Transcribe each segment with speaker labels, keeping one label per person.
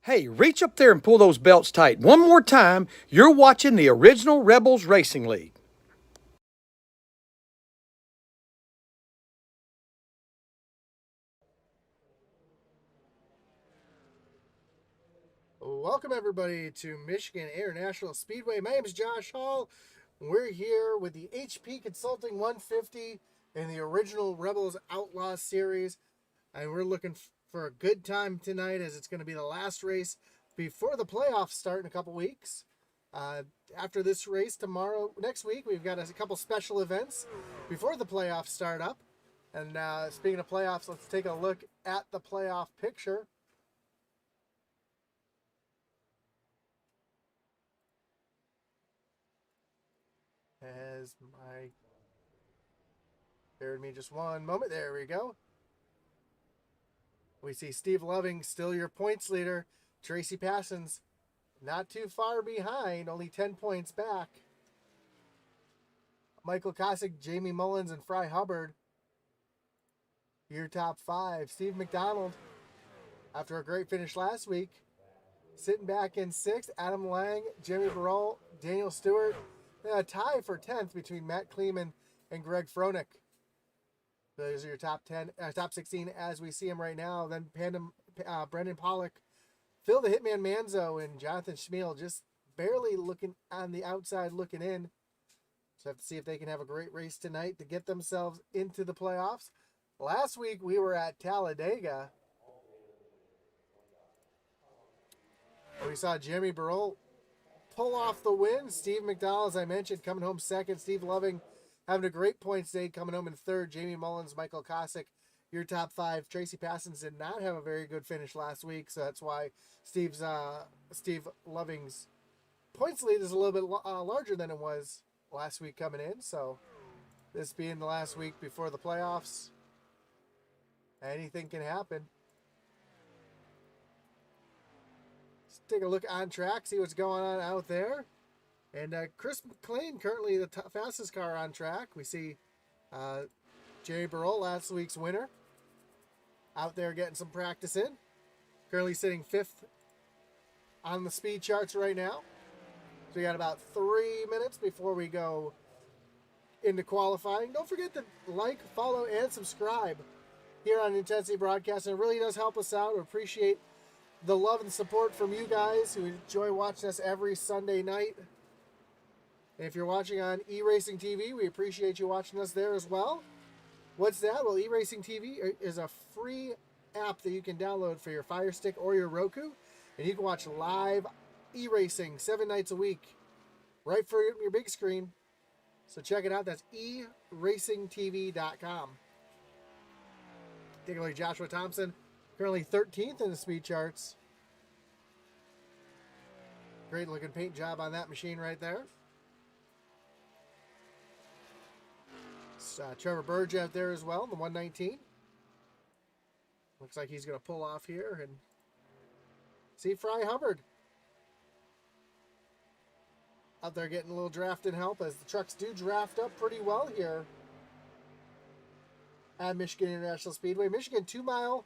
Speaker 1: Hey, reach up there and pull those belts tight. One more time, you're watching the original Rebels Racing League.
Speaker 2: Welcome everybody to Michigan International Speedway. My name is Josh Hall. We're here with the HP Consulting 150 in the original Rebels Outlaw series, and we're looking for a good time tonight as it's going to be the last race before the playoffs start in a couple weeks. After this race next week, we've got a couple special events before the playoffs start up. And speaking of playoffs, let's take a look at the playoff picture. As my bear with me just one moment. There we go. We see Steve Loving still your points leader. Tracy Passons not too far behind, only 10 points back. Michael Kosick, Jamie Mullins, and Fry Hubbard, your top five. Steve McDonald, after a great finish last week, sitting back in sixth. Adam Lang, Jeremy Burrell, Daniel Stewart. A tie for 10th between Matt Kleeman and Greg Froelich. Those are your top 16 as we see them right now. Then Brendan Pollock, Phil the Hitman Manzo, and Jonathan Schmiel just barely looking on the outside looking in. So have to see if they can have a great race tonight to get themselves into the playoffs. Last week we were at Talladega. We saw Jeremy Burrell pull off the win. Steve McDonald, as I mentioned, coming home second. Steve Loving having a great points day, coming home in third. Jamie Mullins, Michael Kosick, your top five. Tracy Passons did not have a very good finish last week, so that's why Steve Loving's points lead is a little bit larger than it was last week coming in. So this being the last week before the playoffs, anything can happen. Let's take a look on track, see what's going on out there. And Chris Mclean, currently the fastest car on track. We see Jerry Burrell, last week's winner, out there getting some practice in. Currently sitting fifth on the speed charts right now. So we got about 3 minutes before we go into qualifying. Don't forget to like, follow, and subscribe here on Intensity Broadcasting. It really does help us out. We appreciate the love and support from you guys who enjoy watching us every Sunday night. And if you're watching on eRacing TV, we appreciate you watching us there as well. What's that? Well, eRacing TV is a free app that you can download for your Fire Stick or your Roku. And you can watch live eRacing 7 nights a week right for your big screen. So check it out. That's eracingtv.com. Take a look at Joshua Thompson, currently 13th in the speed charts. Great looking paint job on that machine right there. Trevor Burge out there as well, the 119. Looks like he's going to pull off here and see Fry Hubbard out there getting a little drafting help, as the trucks do draft up pretty well here at Michigan International Speedway. Michigan 2-mile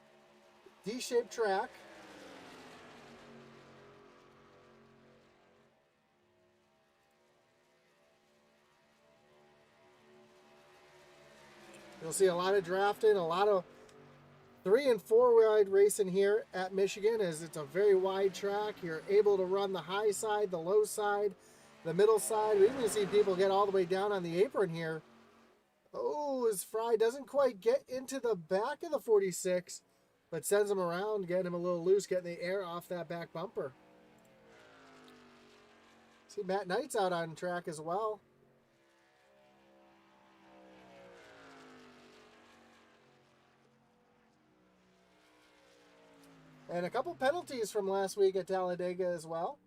Speaker 2: D-shaped track. You'll see a lot of drafting, a lot of 3 and 4 wide racing here at Michigan, as it's a very wide track. You're able to run the high side, the low side, the middle side. We even see people get all the way down on the apron here. Oh, as Fry doesn't quite get into the back of the 46, but sends him around, getting him a little loose, getting the air off that back bumper. See Matt Knight's out on track as well. And a couple penalties from last week at Talladega as well.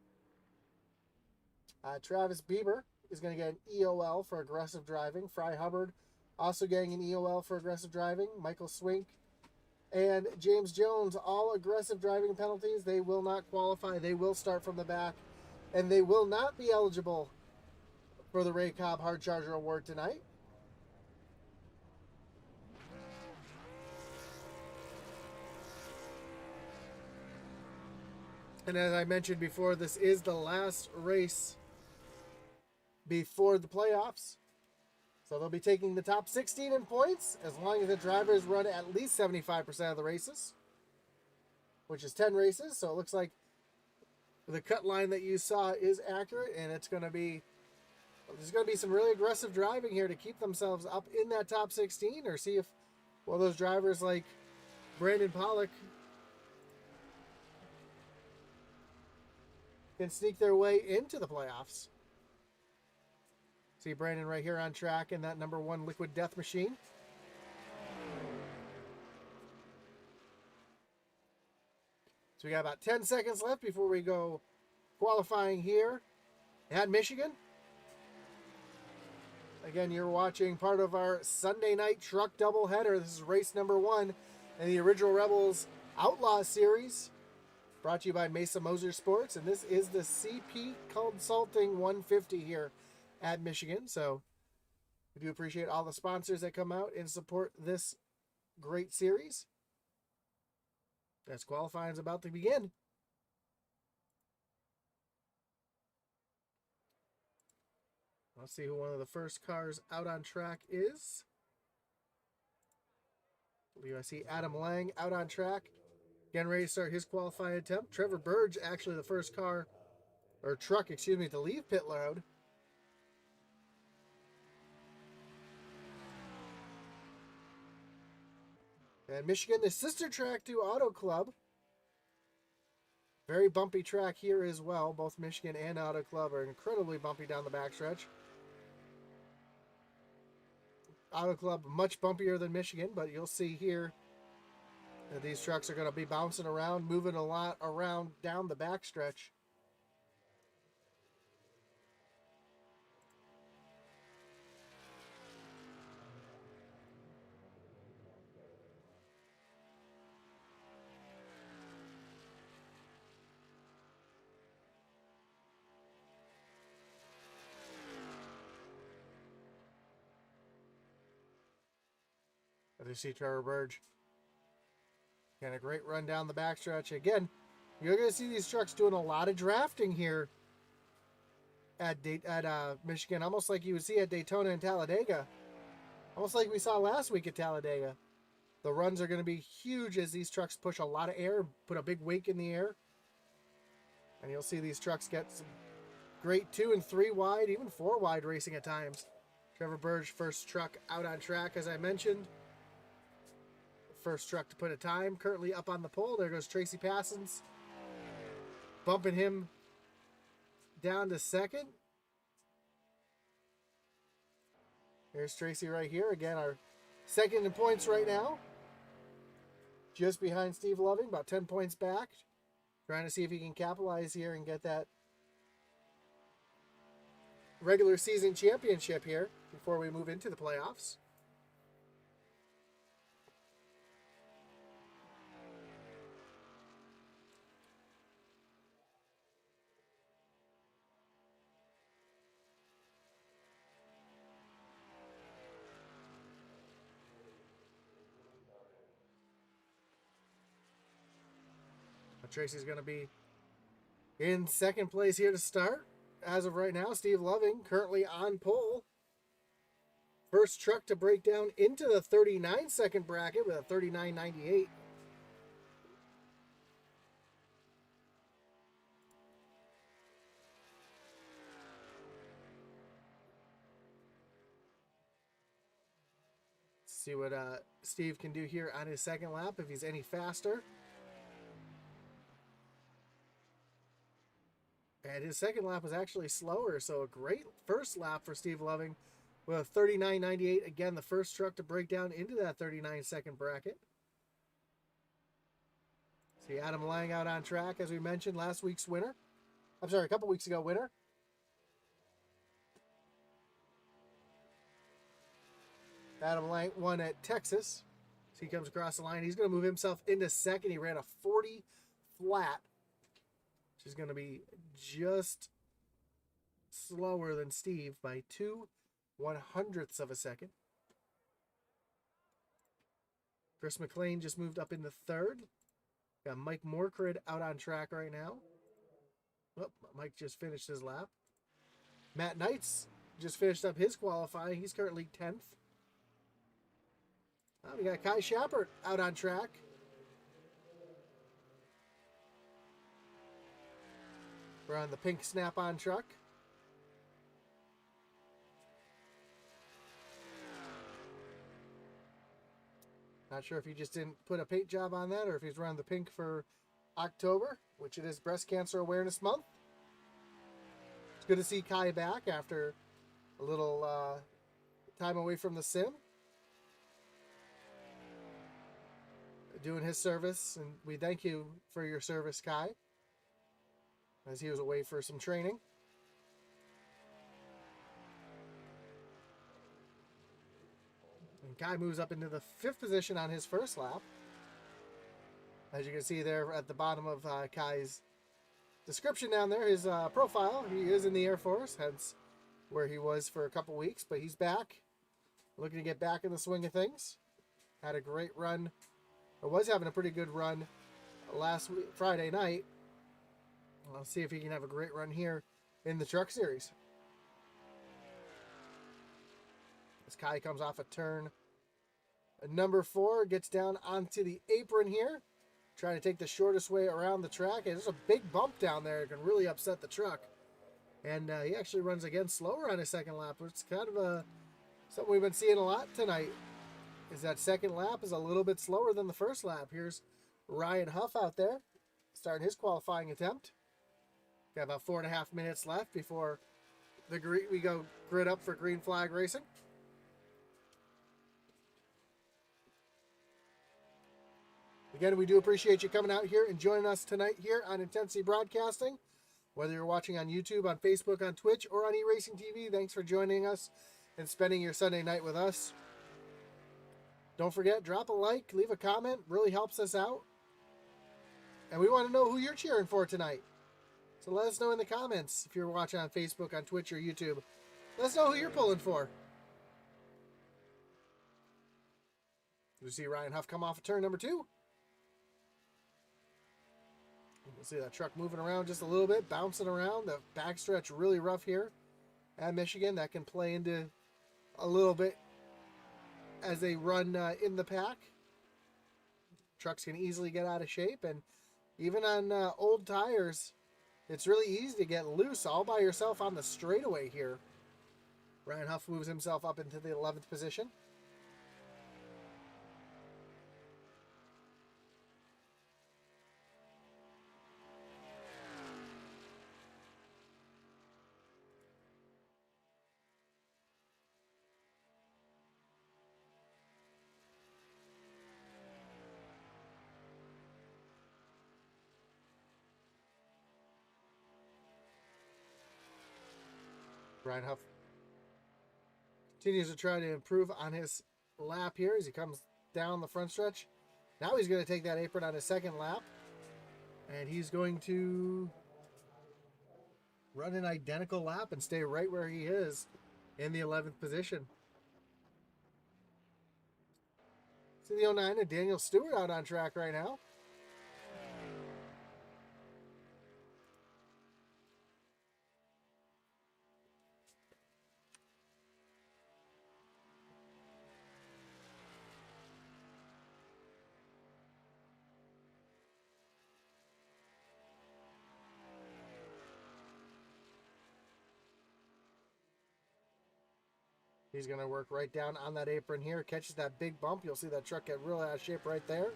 Speaker 2: Travis Bieber is going to get an EOL for aggressive driving. Fry Hubbard also getting an EOL for aggressive driving. Michael Swink and James Jones, all aggressive driving penalties. They will not qualify. They will start from the back. And they will not be eligible for the Ray Cobb Hard Charger Award tonight. And as I mentioned before, this is the last race before the playoffs. So they'll be taking the top 16 in points as long as the drivers run at least 75% of the races, which is 10 races. So it looks like the cut line that you saw is accurate, and there's going to be some really aggressive driving here to keep themselves up in that top 16, or see if one of those drivers like Brandon Pollock can sneak their way into the playoffs. See Brandon right here on track in that number 1 Liquid Death Machine. So we got about 10 seconds left before we go qualifying here at Michigan. Again, you're watching part of our Sunday night truck doubleheader. This is race number 1 in the Original Rebels Outlaw Series, brought to you by Mesa Motorsports, and this is the CP Consulting 150 here at Michigan. So we do appreciate all the sponsors that come out and support this great series. As qualifying is about to begin. Let's see who one of the first cars out on track is. I believe I see Adam Lang out on track, getting ready to start his qualifying attempt. Trevor Burge, actually the first car, or truck, excuse me, to leave pit road. And Michigan, the sister track to Auto Club. Very bumpy track here as well. Both Michigan and Auto Club are incredibly bumpy down the backstretch. Auto Club much bumpier than Michigan, but you'll see here that these trucks are going to be bouncing around, moving a lot around down the backstretch. As you see Trevor Burge, got a great run down the backstretch. Again, you're going to see these trucks doing a lot of drafting here at Michigan, almost like you would see at Daytona and Talladega. Almost like we saw last week at Talladega. The runs are going to be huge as these trucks push a lot of air, put a big wake in the air. And you'll see these trucks get some great 2 and 3 wide, even 4 wide racing at times. Trevor Burge, first truck out on track, as I mentioned. First truck to put a time, currently up on the pole. There goes Tracy Passons, bumping him down to second. Here's Tracy right here. Again, our second in points right now. Just behind Steve Loving, about 10 points back. Trying to see if he can capitalize here and get that regular season championship here before we move into the playoffs. Tracy's going to be in second place here to start. As of right now, Steve Loving currently on pole. First truck to break down into the 39-second bracket with a 39.98. See what Steve can do here on his second lap, if he's any faster. And his second lap was actually slower, so a great first lap for Steve Loving with a 39.98. Again, the first truck to break down into that 39-second bracket. See Adam Lang out on track, as we mentioned, last week's winner. I'm sorry, a couple weeks ago winner. Adam Lang won at Texas. So he comes across the line. He's going to move himself into second. He ran a 40 flat, which is going to be just slower than Steve by 0.02 of a second. Chris Mclean just moved up into third. Got Mike Morcrid out on track right now. Oh, Mike just finished his lap. Matt Knights just finished up his qualifying. He's currently 10th. We got Kai Schappert out on track. We're on the pink Snap-on truck. Not sure if he just didn't put a paint job on that or if he's running the pink for October, which it is Breast Cancer Awareness Month. It's good to see Kai back after a little time away from the sim. Doing his service, and we thank you for your service, Kai, as he was away for some training. And Kai moves up into the 5th position on his first lap. As you can see there at the bottom of Kai's description down there, his profile, he is in the Air Force, hence where he was for a couple weeks, but he's back, looking to get back in the swing of things. Had a great run, or was having a pretty good run last week, Friday night. I'll see if he can have a great run here in the Truck Series. As Kai comes off a turn number 4, gets down onto the apron here, trying to take the shortest way around the track. And there's a big bump down there that can really upset the truck. And he actually runs again slower on his second lap, which is kind of something we've been seeing a lot tonight, is that second lap is a little bit slower than the first lap. Here's Ryan Huff out there, starting his qualifying attempt. Got about 4.5 minutes left before we go grid up for green flag racing. Again, we do appreciate you coming out here and joining us tonight here on Intensity Broadcasting. Whether you're watching on YouTube, on Facebook, on Twitch, or on eRacing TV, thanks for joining us and spending your Sunday night with us. Don't forget, drop a like, leave a comment, really helps us out. And we want to know who you're cheering for tonight. So let us know in the comments if you're watching on Facebook, on Twitch, or YouTube. Let us know who you're pulling for. You see Ryan Huff come off of turn number 2. We'll see that truck moving around just a little bit, bouncing around. The backstretch really rough here at Michigan. That can play into a little bit as they run in the pack. Trucks can easily get out of shape, and even on old tires, it's really easy to get loose all by yourself on the straightaway here. Ryan Huff moves himself up into the 11th position. Ryan Huff continues to try to improve on his lap here as he comes down the front stretch. Now he's going to take that apron on his second lap, and he's going to run an identical lap and stay right where he is in the 11th position. See the 09 and Daniel Stewart out on track right now. He's going to work right down on that apron here. Catches that big bump. You'll see that truck get real out of shape right there.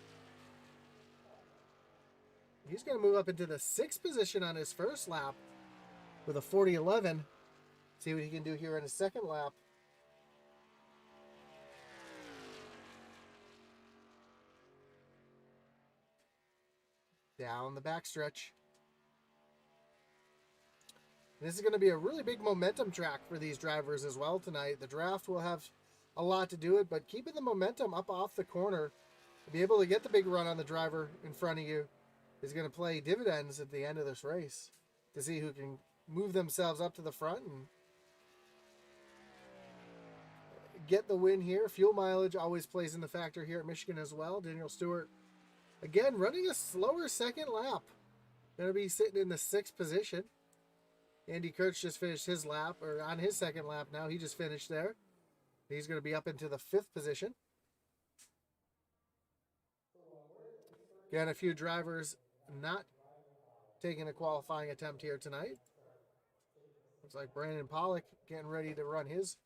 Speaker 2: He's going to move up into the 6th position on his first lap with a 40-11. See what he can do here in his second lap. Down the backstretch. This is going to be a really big momentum track for these drivers as well tonight. The draft will have a lot to do it, but keeping the momentum up off the corner, to be able to get the big run on the driver in front of you, is going to play dividends at the end of this race to see who can move themselves up to the front and get the win here. Fuel mileage always plays in the factor here at Michigan as well. Daniel Stewart, again, running a slower second lap. going to be sitting in the 6th position. Andy Kurtz just finished his lap, or on his 2nd lap now. He just finished there. He's going to be up into the 5th position. Again, a few drivers not taking a qualifying attempt here tonight. Looks like Brandon Pollock getting ready to run his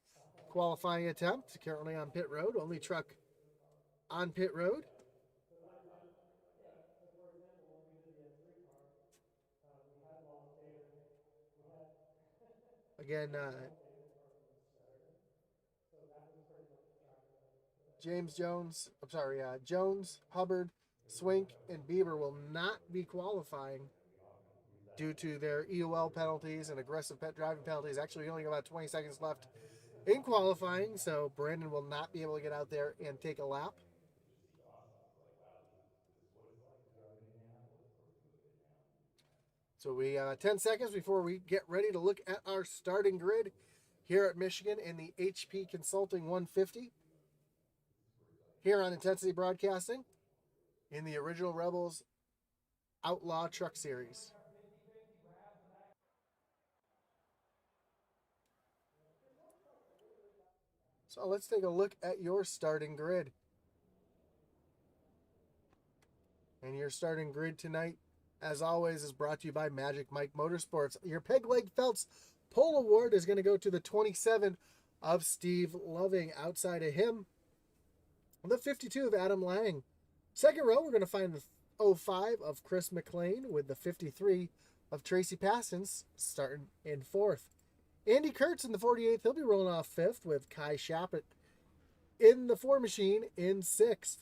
Speaker 2: qualifying attempt. Currently on pit road. Only truck on pit road. Again, Jones, Hubbard, Swink, and Bieber will not be qualifying due to their EOL penalties and aggressive driving penalties. Actually, we only got about 20 seconds left in qualifying, so Brandon will not be able to get out there and take a lap. So we 10 seconds before we get ready to look at our starting grid here at Michigan in the HP Consulting 150. Here on Intensity Broadcasting in the Original Rebels Outlaw Truck Series. So let's take a look at your starting grid. And your starting grid tonight, as always, is brought to you by Magic Mike Motorsports. Your Peg Leg Felts Pole Award is going to go to the 27 of Steve Loving. Outside of him, the 52 of Adam Lang. Second row, we're going to find the 05 of Chris Mclean with the 53 of Tracy Passons starting in 4th. Andy Kurtz in the 48th. He'll be rolling off 5th with Kai Shappett in the 4 machine in 6th.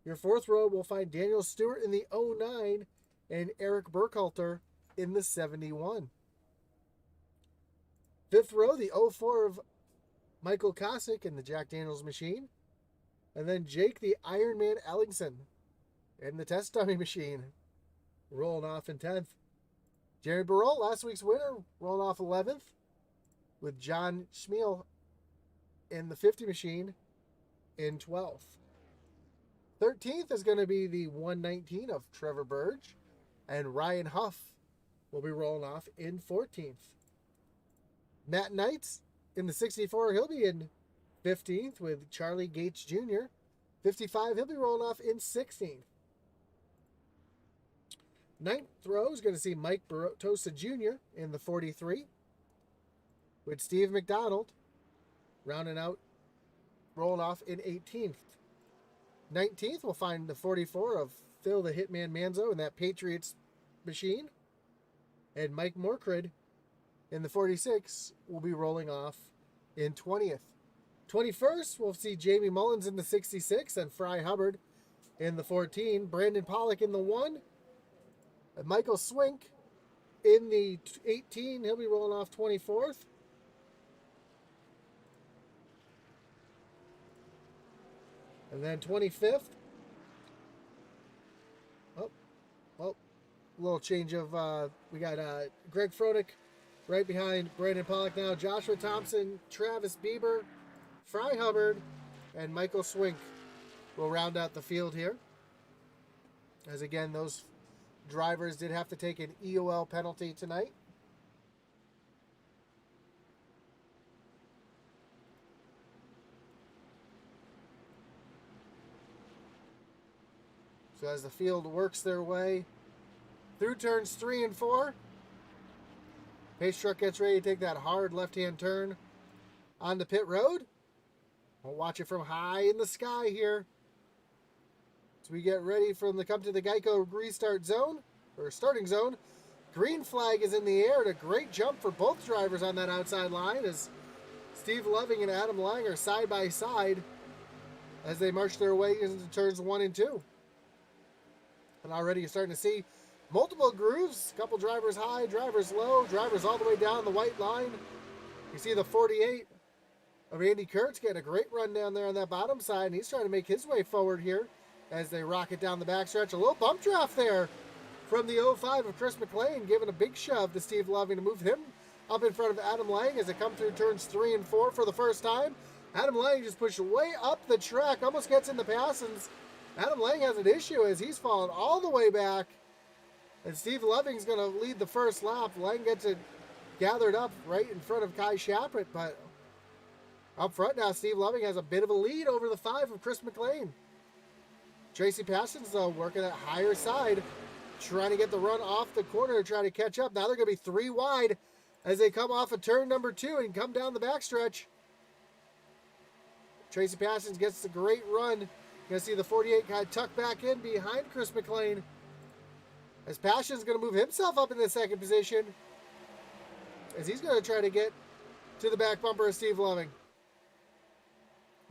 Speaker 2: Your 4th row will find Daniel Stewart in the 09 and Eric Burkhalter in the 71. 5th row, the 04 of Michael Kosick in the Jack Daniels machine. And then Jake the Ironman Ellingson in the test dummy machine, rolling off in 10th. Jerry Burrell, last week's winner, rolling off 11th with John Schmiel in the 50 machine in 12th. 13th is going to be the 119 of Trevor Burge, and Ryan Huff will be rolling off in 14th. Matt Knights in the 64, he'll be in 15th with Charlie Gates Jr. 55, he'll be rolling off in 16th. 9th row is going to see Mike Tosa Jr. in the 43 with Steve McDonald rounding out, rolling off in 18th. 19th, we'll find the 44 of Phil the Hitman Manzo in that Patriots machine. And Mike Morcrid in the 46 will be rolling off in 20th. 21st, we'll see Jamie Mullins in the 66 and Fry Hubbard in the 14. Brandon Pollock in the 1. And Michael Swink in the 18. He'll be rolling off 24th. And then 25th. Oh, a little change of, we got Greg Fronick right behind Brandon Pollock now. Joshua Thompson, Travis Bieber, Fry Hubbard, and Michael Swink will round out the field here. As again, those drivers did have to take an EOL penalty tonight. So as the field works their way through turns 3 and 4, pace truck gets ready to take that hard left-hand turn on the pit road. We'll watch it from high in the sky here. So we get ready from the come to the Geico restart zone, or starting zone. Green flag is in the air, and a great jump for both drivers on that outside line as Steve Loving and Adam Lang are side by side as they march their way into turns 1 and 2. And already you're starting to see multiple grooves, a couple drivers high, drivers low, drivers all the way down the white line. You see the 48 of Andy Kurtz getting a great run down there on that bottom side, and he's trying to make his way forward here as they rocket down the backstretch. A little bump draft there from the 05 of Chris McLean, giving a big shove to Steve Loving to move him up in front of Adam Lang as they come through turns 3 and 4 for the first time. Adam Lang just pushed way up the track, almost gets in the pass, and Adam Lang has an issue as he's fallen all the way back And Steve Loving's going to lead the first lap. Lang gets it gathered up right in front of Kai Shaprit, but up front now, Steve Loving has a bit of a lead over the 5 of Chris McLean. Tracy Passons, though, working that higher side, trying to get the run off the corner to try to catch up. Now they're going to be 3 wide as they come off of turn number 2 and come down the backstretch. Tracy Passons gets a great run. You're going to see the 48 kind of tuck back in behind Chris McLean. As Passion's going to move himself up in the second position, as he's going to try to get to the back bumper of Steve Loving.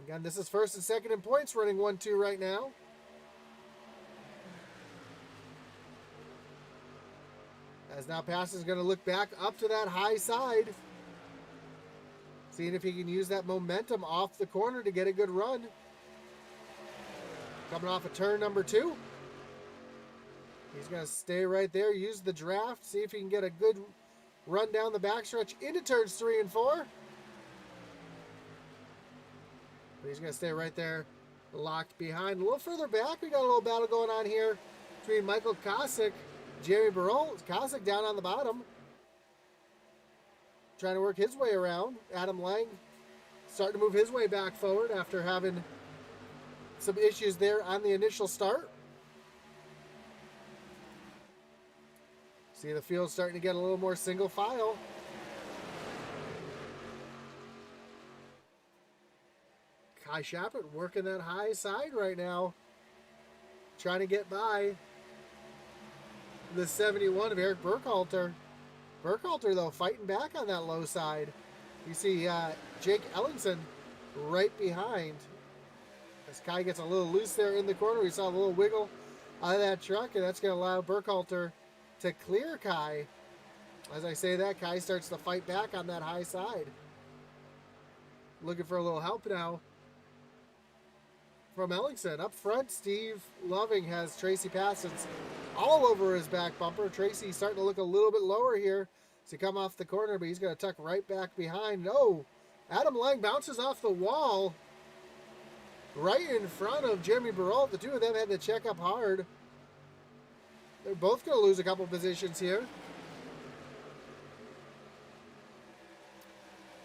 Speaker 2: Again, this is first and second in points, running 1-2 right now. As now Passion's going to look back up to that high side, seeing if he can use that momentum off the corner to get a good run. Coming off of turn number 2. He's going to stay right there, use the draft, see if he can get a good run down the backstretch into turns 3 and 4. But he's going to stay right there, locked behind. A little further back, we got a little battle going on here between Michael Kosick, Jeremy Burrell. Kosick down on the bottom, trying to work his way around. Adam Lang starting to move his way back forward after having some issues there on the initial start. See the field starting to get a little more single file. Kai Shapert working that high side right now, trying to get by the 71 of Eric Burkhalter. Burkhalter, though, fighting back on that low side. You see Jake Ellingson right behind. As Kai gets a little loose there in the corner, we saw a little wiggle out of that truck, and that's going to allow Burkhalter to clear Kai. As I say that, Kai starts to fight back on that high side. Looking for a little help now from Ellingson. Up front, Steve Loving has Tracy Passons all over his back bumper. Tracy starting to look a little bit lower here to come off the corner, but he's going to tuck right back behind. No, Adam Lang bounces off the wall right in front of Jeremy Burrell. The two of them had to check up hard. They're both going to lose a couple positions here.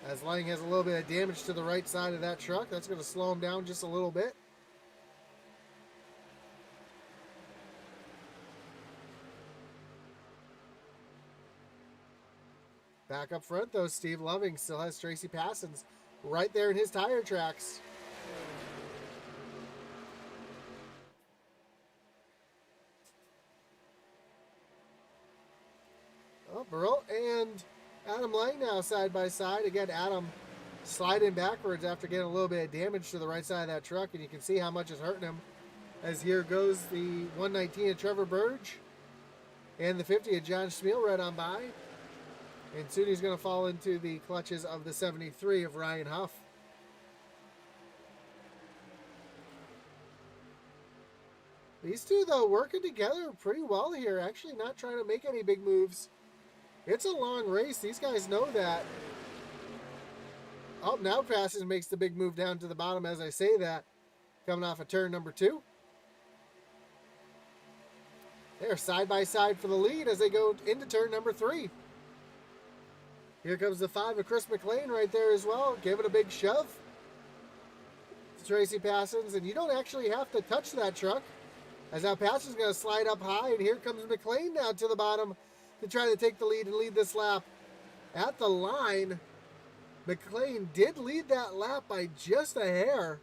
Speaker 2: As Lang has a little bit of damage to the right side of that truck. That's going to slow him down just a little bit. Back up front, though, Steve Loving still has Tracy Passons right there in his tire tracks. Oh, Burrell and Adam Lang now side by side. Again, Adam sliding backwards after getting a little bit of damage to the right side of that truck, and you can see how much is hurting him. As here goes the 119 of Trevor Burge and the 50 of John Schmiel right on by. And soon he's going to fall into the clutches of the 73 of Ryan Huff. These two, though, working together pretty well here. Actually not trying to make any big moves. It's a long race. These guys know that. Oh, now Passons makes the big move down to the bottom as I say that. Coming off of turn number 2. They're side by side for the lead as they go into turn number 3. Here comes the 5 of Chris McLean right there as well, giving a big shove to Tracy Passons. And you don't actually have to touch that truck, as now Passons going to slide up high. And here comes McLean down to the bottom to try to take the lead and lead this lap. At the line, McLean did lead that lap by just a hair.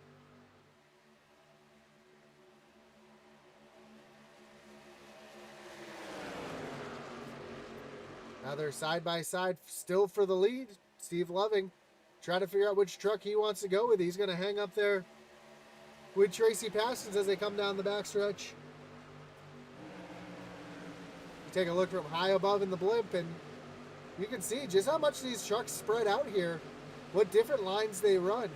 Speaker 2: Now they're side by side still for the lead. Steve Loving trying to figure out which truck he wants to go with. He's going to hang up there with Tracy Passons as they come down the backstretch. You take a look from high above in the blimp, and you can see just how much these trucks spread out here, what different lines they run.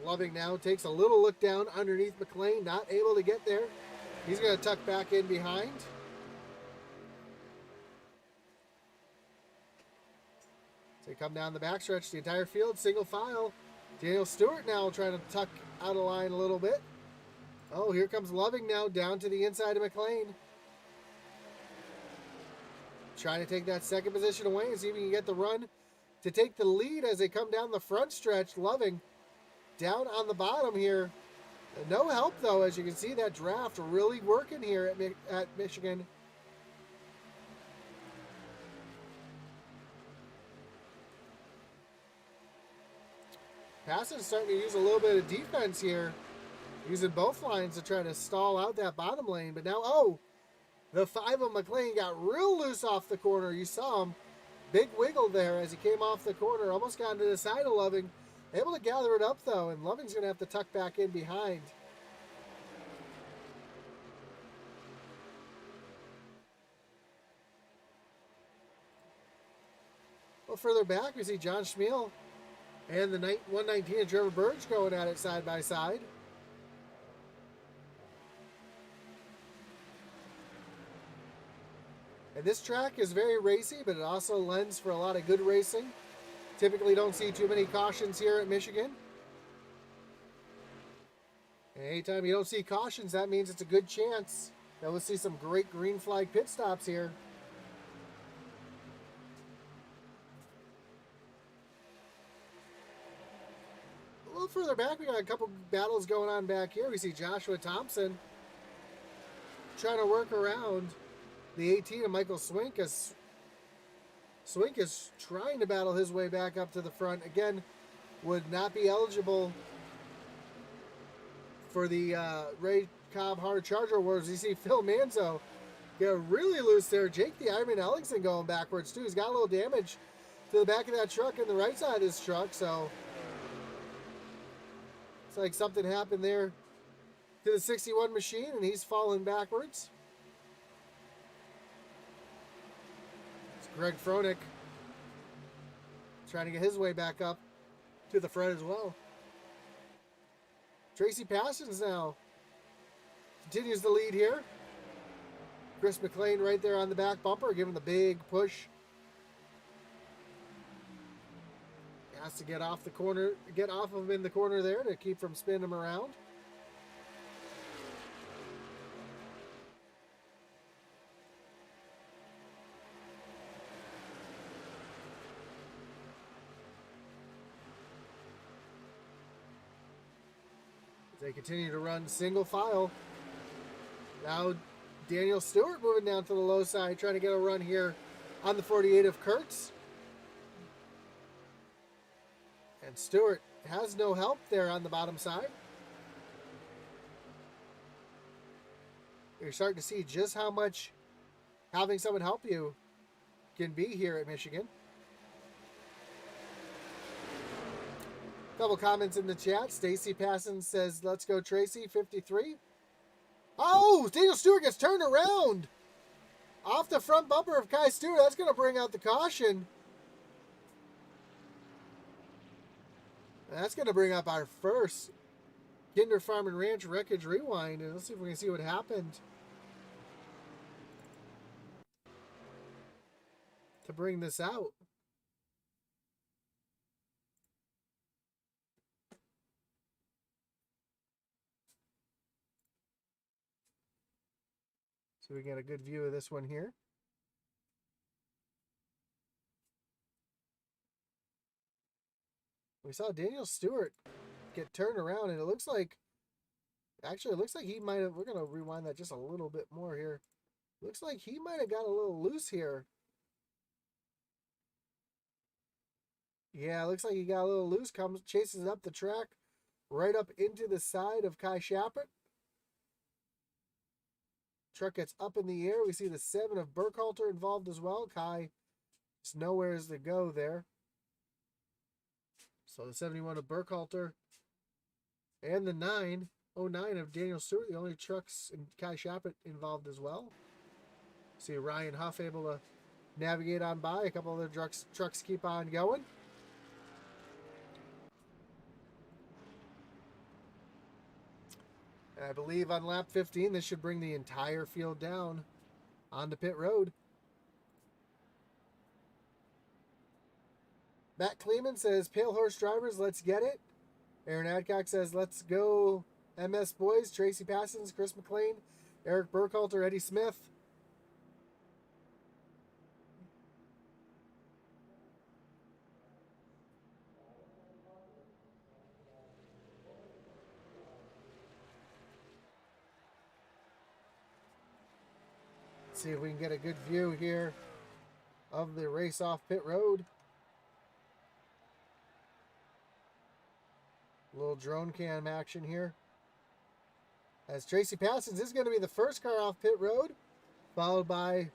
Speaker 2: Loving now takes a little look down underneath McLean, not able to get there. He's going to tuck back in behind. They come down the backstretch, the entire field, single file. Daniel Stewart now trying to tuck out of line a little bit. Oh, here comes Loving now down to the inside of Mclean. Trying to take that second position away and see if he can get the run to take the lead as they come down the front stretch. Loving down on the bottom here. No help, though, as you can see that draft really working here at Michigan. Passon's starting to use a little bit of defense here, using both lines to try to stall out that bottom lane. But now, oh, the 5 of Mclean got real loose off the corner. You saw him. Big wiggle there as he came off the corner. Almost got into the side of Loving. Able to gather it up, though, and Loving's going to have to tuck back in behind. A little further back, we see John Schmiel and the 119 of Trevor Burge going at it side by side. And this track is very racy, but it also lends for a lot of good racing. Typically don't see too many cautions here at Michigan. And anytime you don't see cautions, that means it's a good chance that we'll see some great green flag pit stops here. A little further back, we got a couple battles going on back here. We see Joshua Thompson trying to work around the 18 of Michael Swink, as Swink is trying to battle his way back up to the front. Again, would not be eligible for the Ray Cobb Hard Charger Awards. You see Phil Manzo get really loose there. Jake the Ironman Ellingson going backwards too. He's got a little damage to the back of that truck and the right side of his truck, so it's like something happened there to the 61 machine and he's falling backwards. Greg Froelich trying to get his way back up to the front as well. Tracy Parsons now continues the lead here. Chris Mclean right there on the back bumper, giving the big push. He has to get off the corner, get off of him in the corner there to keep from spinning him around. They continue to run single file. Now Daniel Stewart moving down to the low side, trying to get a run here on the 48 of Kurtz. And Stewart has no help there on the bottom side. You're starting to see just how much having someone help you can be here at Michigan. Couple comments in the chat. Stacy Passon says, "Let's go Tracy, 53. Oh, Daniel Stewart gets turned around off the front bumper of Kai Stewart. That's going to bring out the caution. That's going to bring up our first Kinder Farm and Ranch Wreckage Rewind. And let's see if we can see what happened to bring this out. So we get a good view of this one here. We saw Daniel Stewart get turned around, and it looks like, actually, it looks like he might have, we're going to rewind that just a little bit more here. Looks like he might have got a little loose here. Yeah, looks like he got a little loose, comes, chases up the track, right up into the side of Kai Shappert. Truck gets up in the air. We see the 7 of Burkhalter involved as well. Kai is nowhere to go there. So the 71 of Burkhalter and the 909 of Daniel Stewart, the only trucks in Kai Shappert involved as well. See Ryan Huff able to navigate on by. A couple other trucks keep on going. And I believe on lap 15, this should bring the entire field down onto pit road. Matt Kleeman says, Pale Horse Drivers, let's get it. Aaron Adcock says, let's go MS Boys. Tracy Passons, Chris McLean, Eric Burkhalter, Eddie Smith. Let's see if we can get a good view here of the race off pit road. A little drone cam action here. As Tracy Passons is going to be the first car off pit road, followed by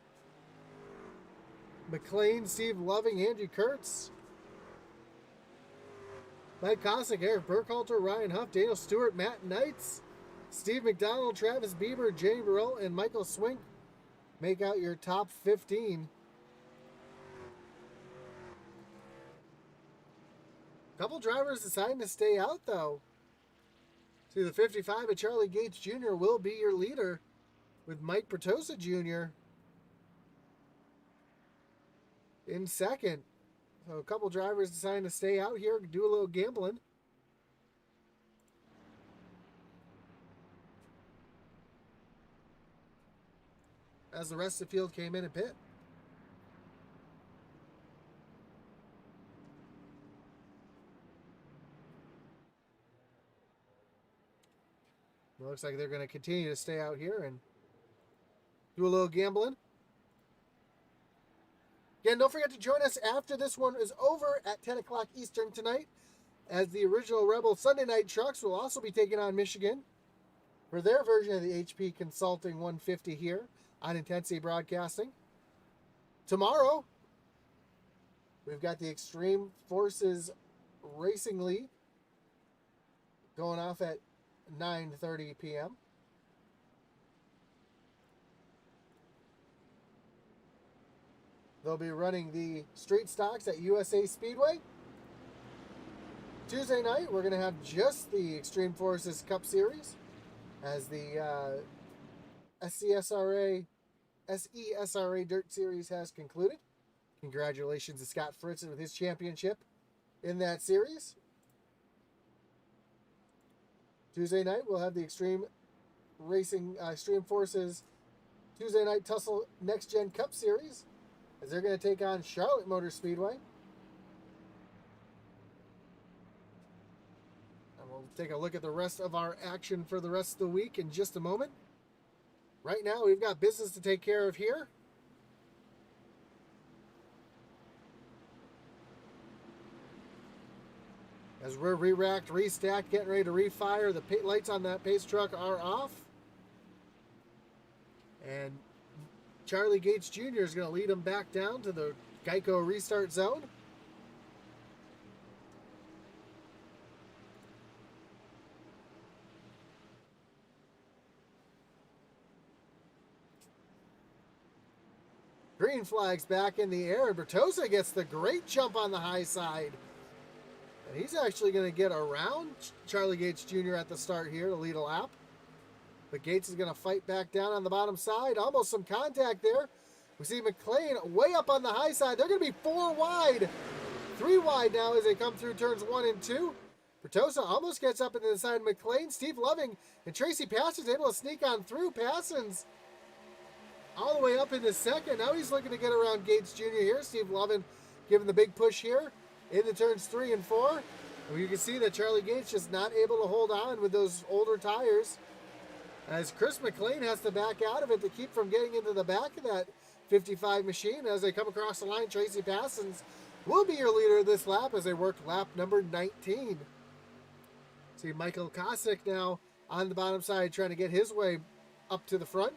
Speaker 2: Mclean, Steve Loving, Andrew Kurtz, Mike Kosick, Eric Burkhalter, Ryan Huff, Daniel Stewart, Matt Knights, Steve McDonald, Travis Bieber, Jenny Burrell, and Michael Swink make out your top 15. Couple drivers deciding to stay out, though. See, the 55 of Charlie Gates Jr. will be your leader with Mike Bertosa Jr. in second. So a couple drivers deciding to stay out here, do a little gambling. As the rest of the field came in and pit. It looks like they're going to continue to stay out here and do a little gambling. Again, don't forget to join us after this one is over at 10 o'clock Eastern tonight, as the original Rebel Sunday Night Trucks will also be taking on Michigan for their version of the HP Consulting 150 here on Intensity Broadcasting. Tomorrow, we've got the Extreme Forces Racing League going off at 9:30 p.m. They'll be running the street stocks at USA Speedway. Tuesday night, we're going to have just the Extreme Forces Cup Series as the SESRA Dirt Series has concluded. Congratulations to Scott Fritzen with his championship in that series. Tuesday night, we'll have the Extreme Forces Tuesday Night Tussle Next Gen Cup Series, as they're going to take on Charlotte Motor Speedway. And we'll take a look at the rest of our action for the rest of the week in just a moment. Right now, we've got business to take care of here. As we're re-racked, restacked, getting ready to refire, the lights on that pace truck are off. And Charlie Gates Jr. is going to lead them back down to the Geico restart zone. Green flag's back in the air, and Bertosa gets the great jump on the high side. And he's actually going to get around Charlie Gates Jr. at the start here to lead a lap. But Gates is going to fight back down on the bottom side. Almost some contact there. We see Mclean way up on the high side. They're going to be 4 wide. 3 wide now as they come through turns 1 and 2. Bertosa almost gets up into the side of Mclean. Steve Loving and Tracy Passons able to sneak on through. Passons all the way up into second. Now he's looking to get around Gates Jr. here. Steve Loving giving the big push here into turns 3 and 4. And you can see that Charlie Gates just not able to hold on with those older tires, as Chris McLean has to back out of it to keep from getting into the back of that 55 machine. As they come across the line, Tracy Passons will be your leader of this lap as they work lap number 19. See Michael Kosick now on the bottom side trying to get his way up to the front.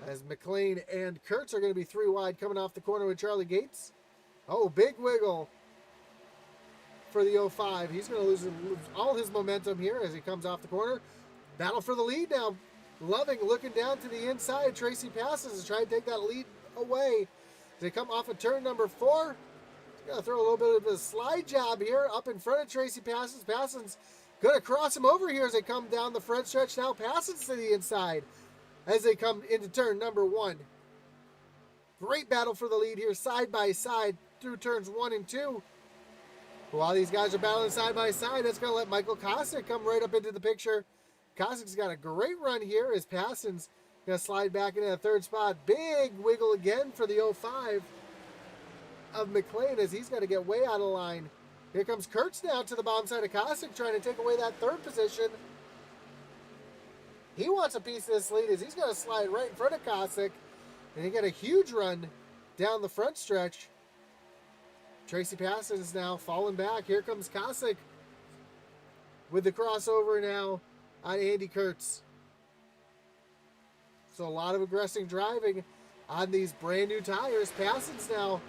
Speaker 2: As McLean and Kurtz are going to be 3 wide coming off the corner with Charlie Gates. Oh, big wiggle for the 05. He's going to lose all his momentum here as he comes off the corner. Battle for the lead now. Loving looking down to the inside. Tracy Passons is trying to take that lead away. As they come off of turn number 4. He's going to throw a little bit of a slide job here up in front of Tracy Passons. Passons going to cross him over here as they come down the front stretch. Now Passons to the inside as they come into turn number 1. Great battle for the lead here, side by side through turns 1 and 2. While these guys are battling side by side, that's going to let Michael Kosick come right up into the picture. Kosick's got a great run here as Passon's going to slide back into the third spot. Big wiggle again for the 05 of Mclean as he's got to get way out of line. Here comes Kurtz now to the bottom side of Kosick trying to take away that third position. He wants a piece of this lead as he's going to slide right in front of Kosick. And he got a huge run down the front stretch. Tracy Passon is now falling back. Here comes Kosick with the crossover now on Andy Kurtz. So a lot of aggressive driving on these brand new tires. Passon's now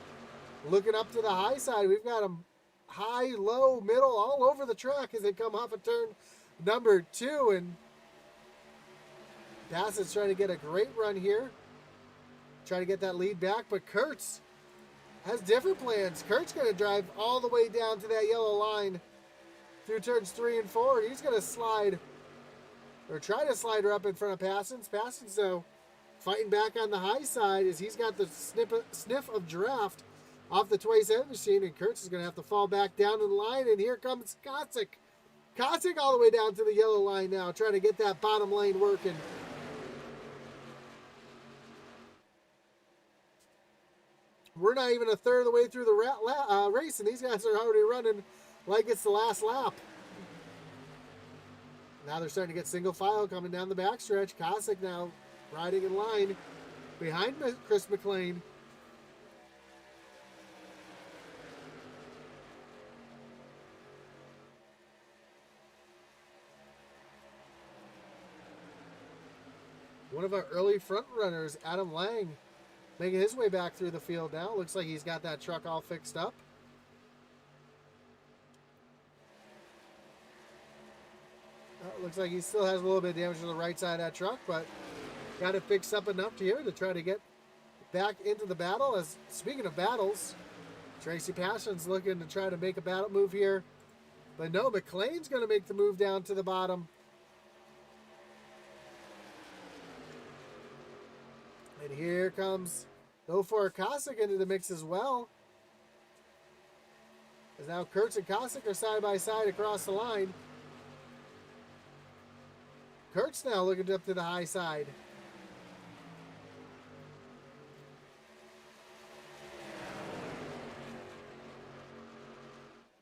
Speaker 2: looking up to the high side. We've got them high, low, middle, all over the track as they come off of turn number 2. And Passon's trying to get a great run here. Try to get that lead back, but Kurtz has different plans. Kurt's going to drive all the way down to that yellow line through turns 3 and 4. He's going to slide, or try to slide her up in front of Passon's. Passon's, though, fighting back on the high side as he's got the sniff of draft off the twice end machine, and Kurtz is going to have to fall back down in the line, and here comes Kosick. Kosick all the way down to the yellow line now, trying to get that bottom lane working. We're not even a third of the way through the race, and these guys are already running like it's the last lap. Now they're starting to get single file coming down the backstretch. Kosick now riding in line behind Chris McLean. One of our early front runners, Adam Lang, making his way back through the field now. Looks like he's got that truck all fixed up. Looks like he still has a little bit of damage to the right side of that truck, but got it fixed up enough here to try to get back into the battle. As speaking of battles, Tracy Passon's looking to try to make a battle move here. But no, McLean's going to make the move down to the bottom. And here comes 04 Kosick into the mix as well. As now Kurtz and Kosick are side by side across the line. Kurtz now looking up to the high side.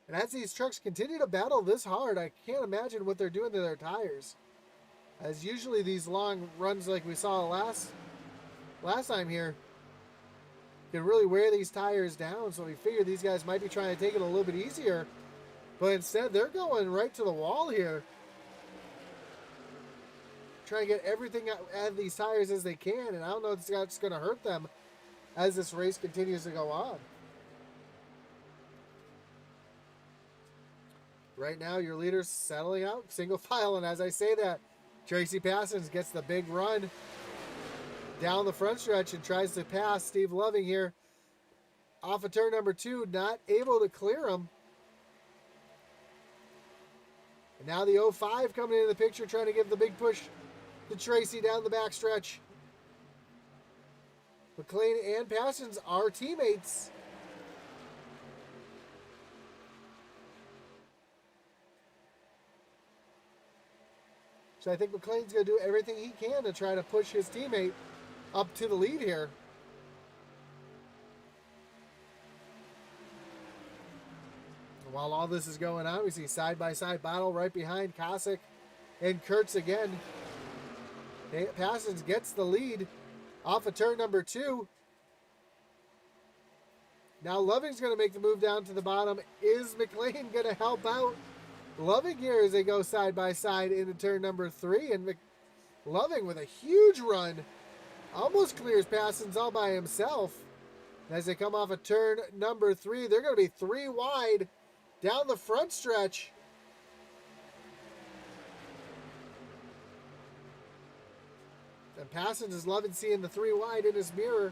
Speaker 2: And as these trucks continue to battle this hard, I can't imagine what they're doing to their tires. As usually these long runs like we saw last time here can really wear these tires down, so we figured these guys might be trying to take it a little bit easier, but instead they're going right to the wall here, trying to get everything out of these tires as they can, and I don't know if that's going to hurt them as this race continues to go on. Right now your leader's settling out single file, and as I say that, Tracy Passons gets the big run down the front stretch and tries to pass Steve Loving here off of turn number 2, not able to clear him. And now the 05 coming into the picture, trying to give the big push to Tracy down the back stretch. McLean and Passons are teammates. So I think McLean's going to do everything he can to try to push his teammate up to the lead here. While all this is going on, we see side-by-side battle right behind Kosick and Kurtz again. Passons gets the lead off of turn number 2. Now Loving's going to make the move down to the bottom. Is McLean going to help out Loving here as they go side-by-side into turn number 3? And Loving with a huge run almost clears Passons all by himself. As they come off of turn number 3, they're going to be 3 wide down the front stretch. And Passons is loving seeing the 3 wide in his mirror,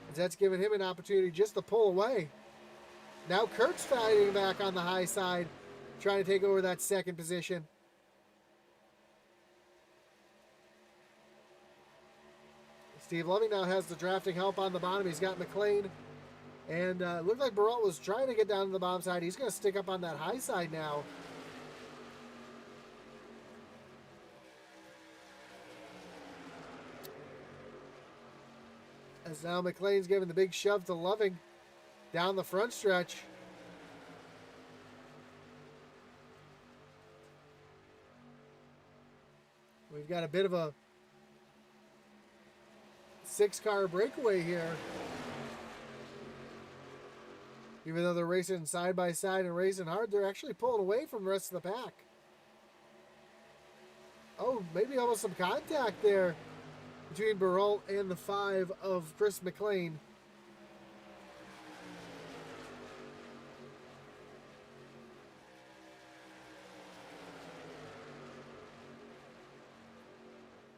Speaker 2: as that's giving him an opportunity just to pull away. Now Kurt's fighting back on the high side, trying to take over that second position. Steve Loving now has the drafting help on the bottom. He's got Mclean. And looked like Burrell was trying to get down to the bottom side. He's going to stick up on that high side now. As now Mclean's giving the big shove to Loving down the front stretch. We've got a bit of a 6-car breakaway here. Even though they're racing side by side and racing hard, they're actually pulling away from the rest of the pack. Oh, maybe almost some contact there between Burrell and the 5 of Chris Mclean.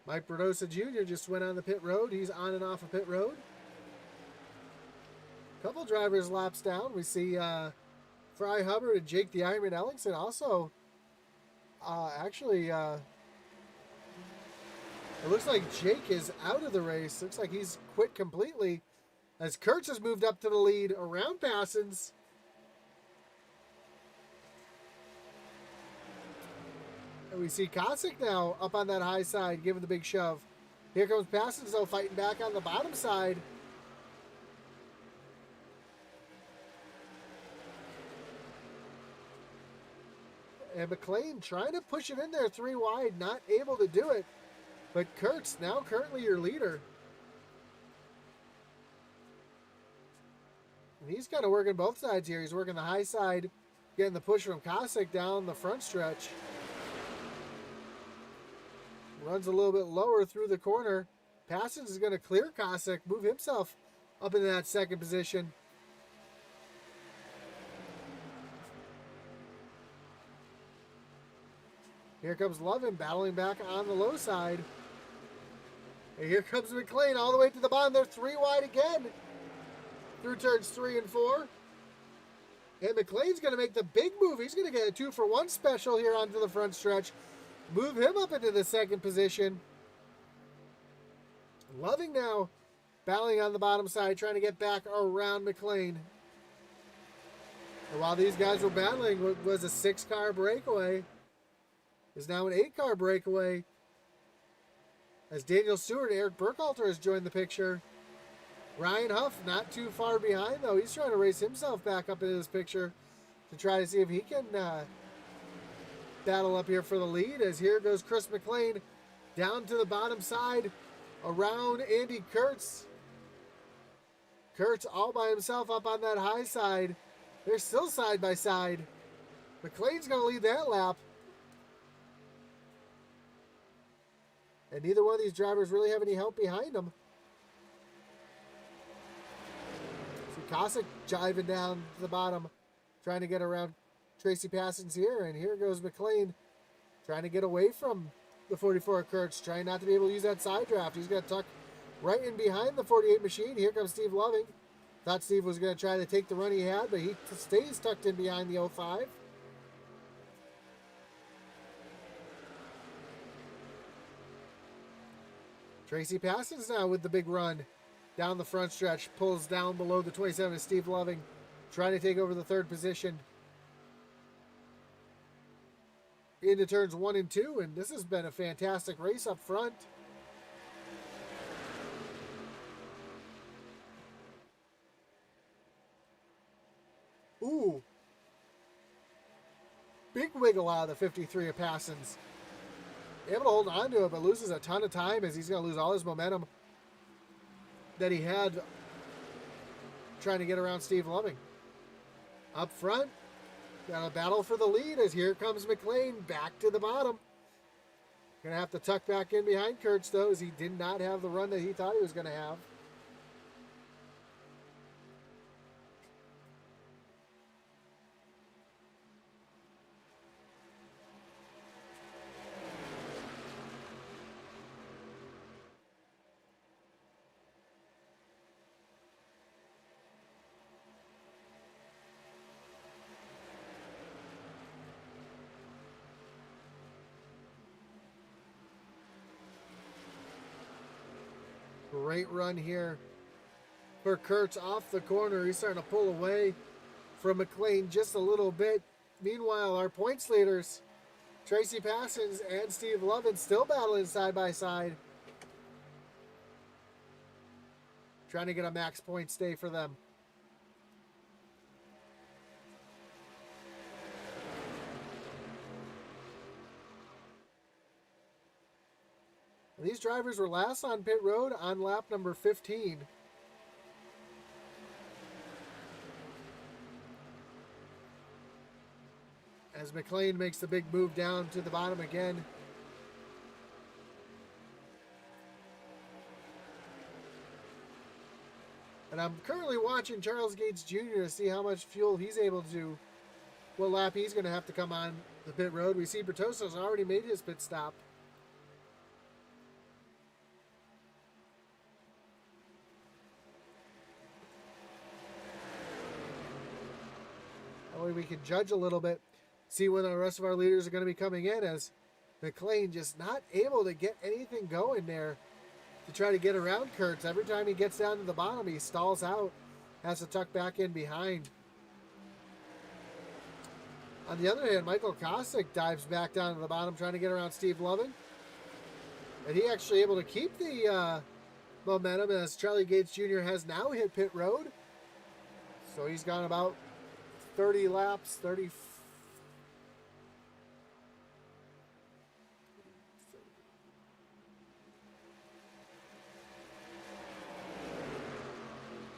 Speaker 2: Mike Berdosa Jr. just went on the pit road. He's on and off of pit road. Couple drivers laps down. We see Fry Hubbard and Jake the Ironman Ellingson also. It looks like Jake is out of the race. Looks like he's quit completely as Kurtz has moved up to the lead around Passons. And we see Kosick now up on that high side, giving the big shove. Here comes Passons, though, fighting back on the bottom side. And Mclean trying to push it in there 3 wide, not able to do it. But Kurtz now currently your leader. And he's kind of working both sides here. He's working the high side, getting the push from Kosick down the front stretch. Runs a little bit lower through the corner. Passons is going to clear Kosick, move himself up into that second position. Here comes Lovin battling back on the low side. And here comes Mclean all the way to the bottom. They're 3 wide again through turns 3 and 4. And Mclean's going to make the big move. He's going to get a 2-for-1 special here onto the front stretch. Move him up into the second position. Loving now battling on the bottom side, trying to get back around Mclean. And while these guys were battling, what was a 6-car breakaway is now an 8-car breakaway. As Daniel Stewart and Eric Burkhalter has joined the picture. Ryan Huff not too far behind, though. He's trying to race himself back up into this picture to try to see if he can battle up here for the lead. As here goes Chris Mclean down to the bottom side around Andy Kurtz. Kurtz all by himself up on that high side. They're still side by side. Mclean's going to lead that lap. And neither one of these drivers really have any help behind them. See Kosick jiving down to the bottom, trying to get around Tracy Passons here. And here goes Mclean trying to get away from the 44 Kurtz, trying not to be able to use that side draft. He's going to tuck right in behind the 48 machine. Here comes Steve Loving. Thought Steve was going to try to take the run he had, but he stays tucked in behind the 05. Tracy Passons now with the big run down the front stretch, pulls down below the 27 of Steve Loving, trying to take over the third position. Into turns 1 and 2, and this has been a fantastic race up front. Ooh. Big wiggle out of the 53 of Passons. Able to hold on to it, but loses a ton of time as he's going to lose all his momentum that he had trying to get around Steve Loving. Up front, got a battle for the lead as here comes Mclean back to the bottom. Going to have to tuck back in behind Kurtz, though, as he did not have the run that he thought he was going to have. Great run here for Kurtz off the corner. He's starting to pull away from Mclean just a little bit. Meanwhile, our points leaders, Tracy Passons and Steve Lovin, still battling side by side. Trying to get a max points day for them. These drivers were last on pit road on lap number 15. As Mclean makes the big move down to the bottom again. And I'm currently watching Charles Gates Jr. to see how much fuel he's able to, what lap he's going to have to come on the pit road. We see Bertoso's already made his pit stop. That way we can judge a little bit, see when the rest of our leaders are going to be coming in, as Mclean just not able to get anything going there to try to get around Kurtz. Every time he gets down to the bottom, he stalls out, has to tuck back in behind. On the other hand, Michael Kosick dives back down to the bottom, trying to get around Steve Lovin. And he actually able to keep the momentum, as Charlie Gates Jr. has now hit pit road. So he's gone about 30 laps, 30.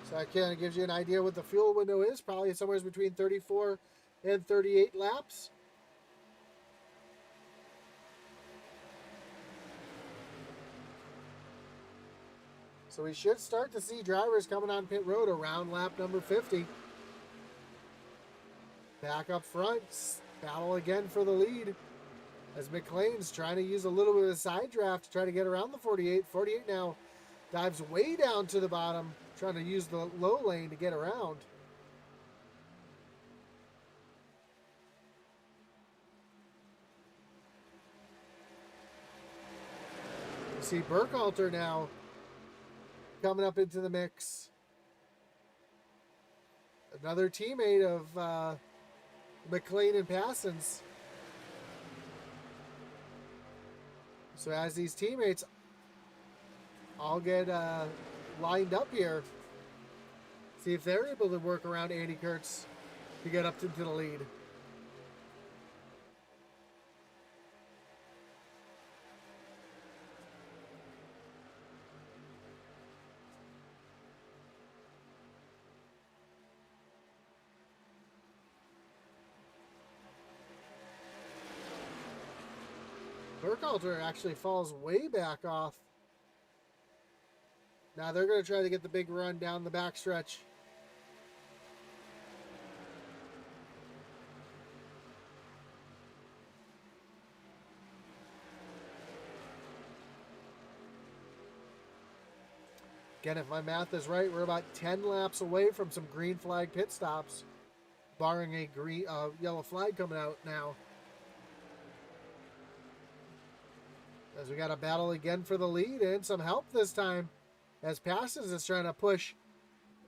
Speaker 2: So that kind of gives you an idea what the fuel window is. Probably somewhere between 34 and 38 laps. So we should start to see drivers coming on pit road around lap number 50. Back up front, battle again for the lead, as Mclean's trying to use a little bit of a side draft to try to get around the 48. 48 now dives way down to the bottom, trying to use the low lane to get around. You see Burkhalter now coming up into the mix. Another teammate of Mclean and Passons. So as these teammates all get lined up here, see if they're able to work around Andy Kurtz to get up into the lead. Burkhalter actually falls way back off. Now they're going to try to get the big run down the backstretch. Again, if my math is right, we're about 10 laps away from some green flag pit stops, barring a yellow flag coming out now. As we got a battle again for the lead and some help this time, as Passons is trying to push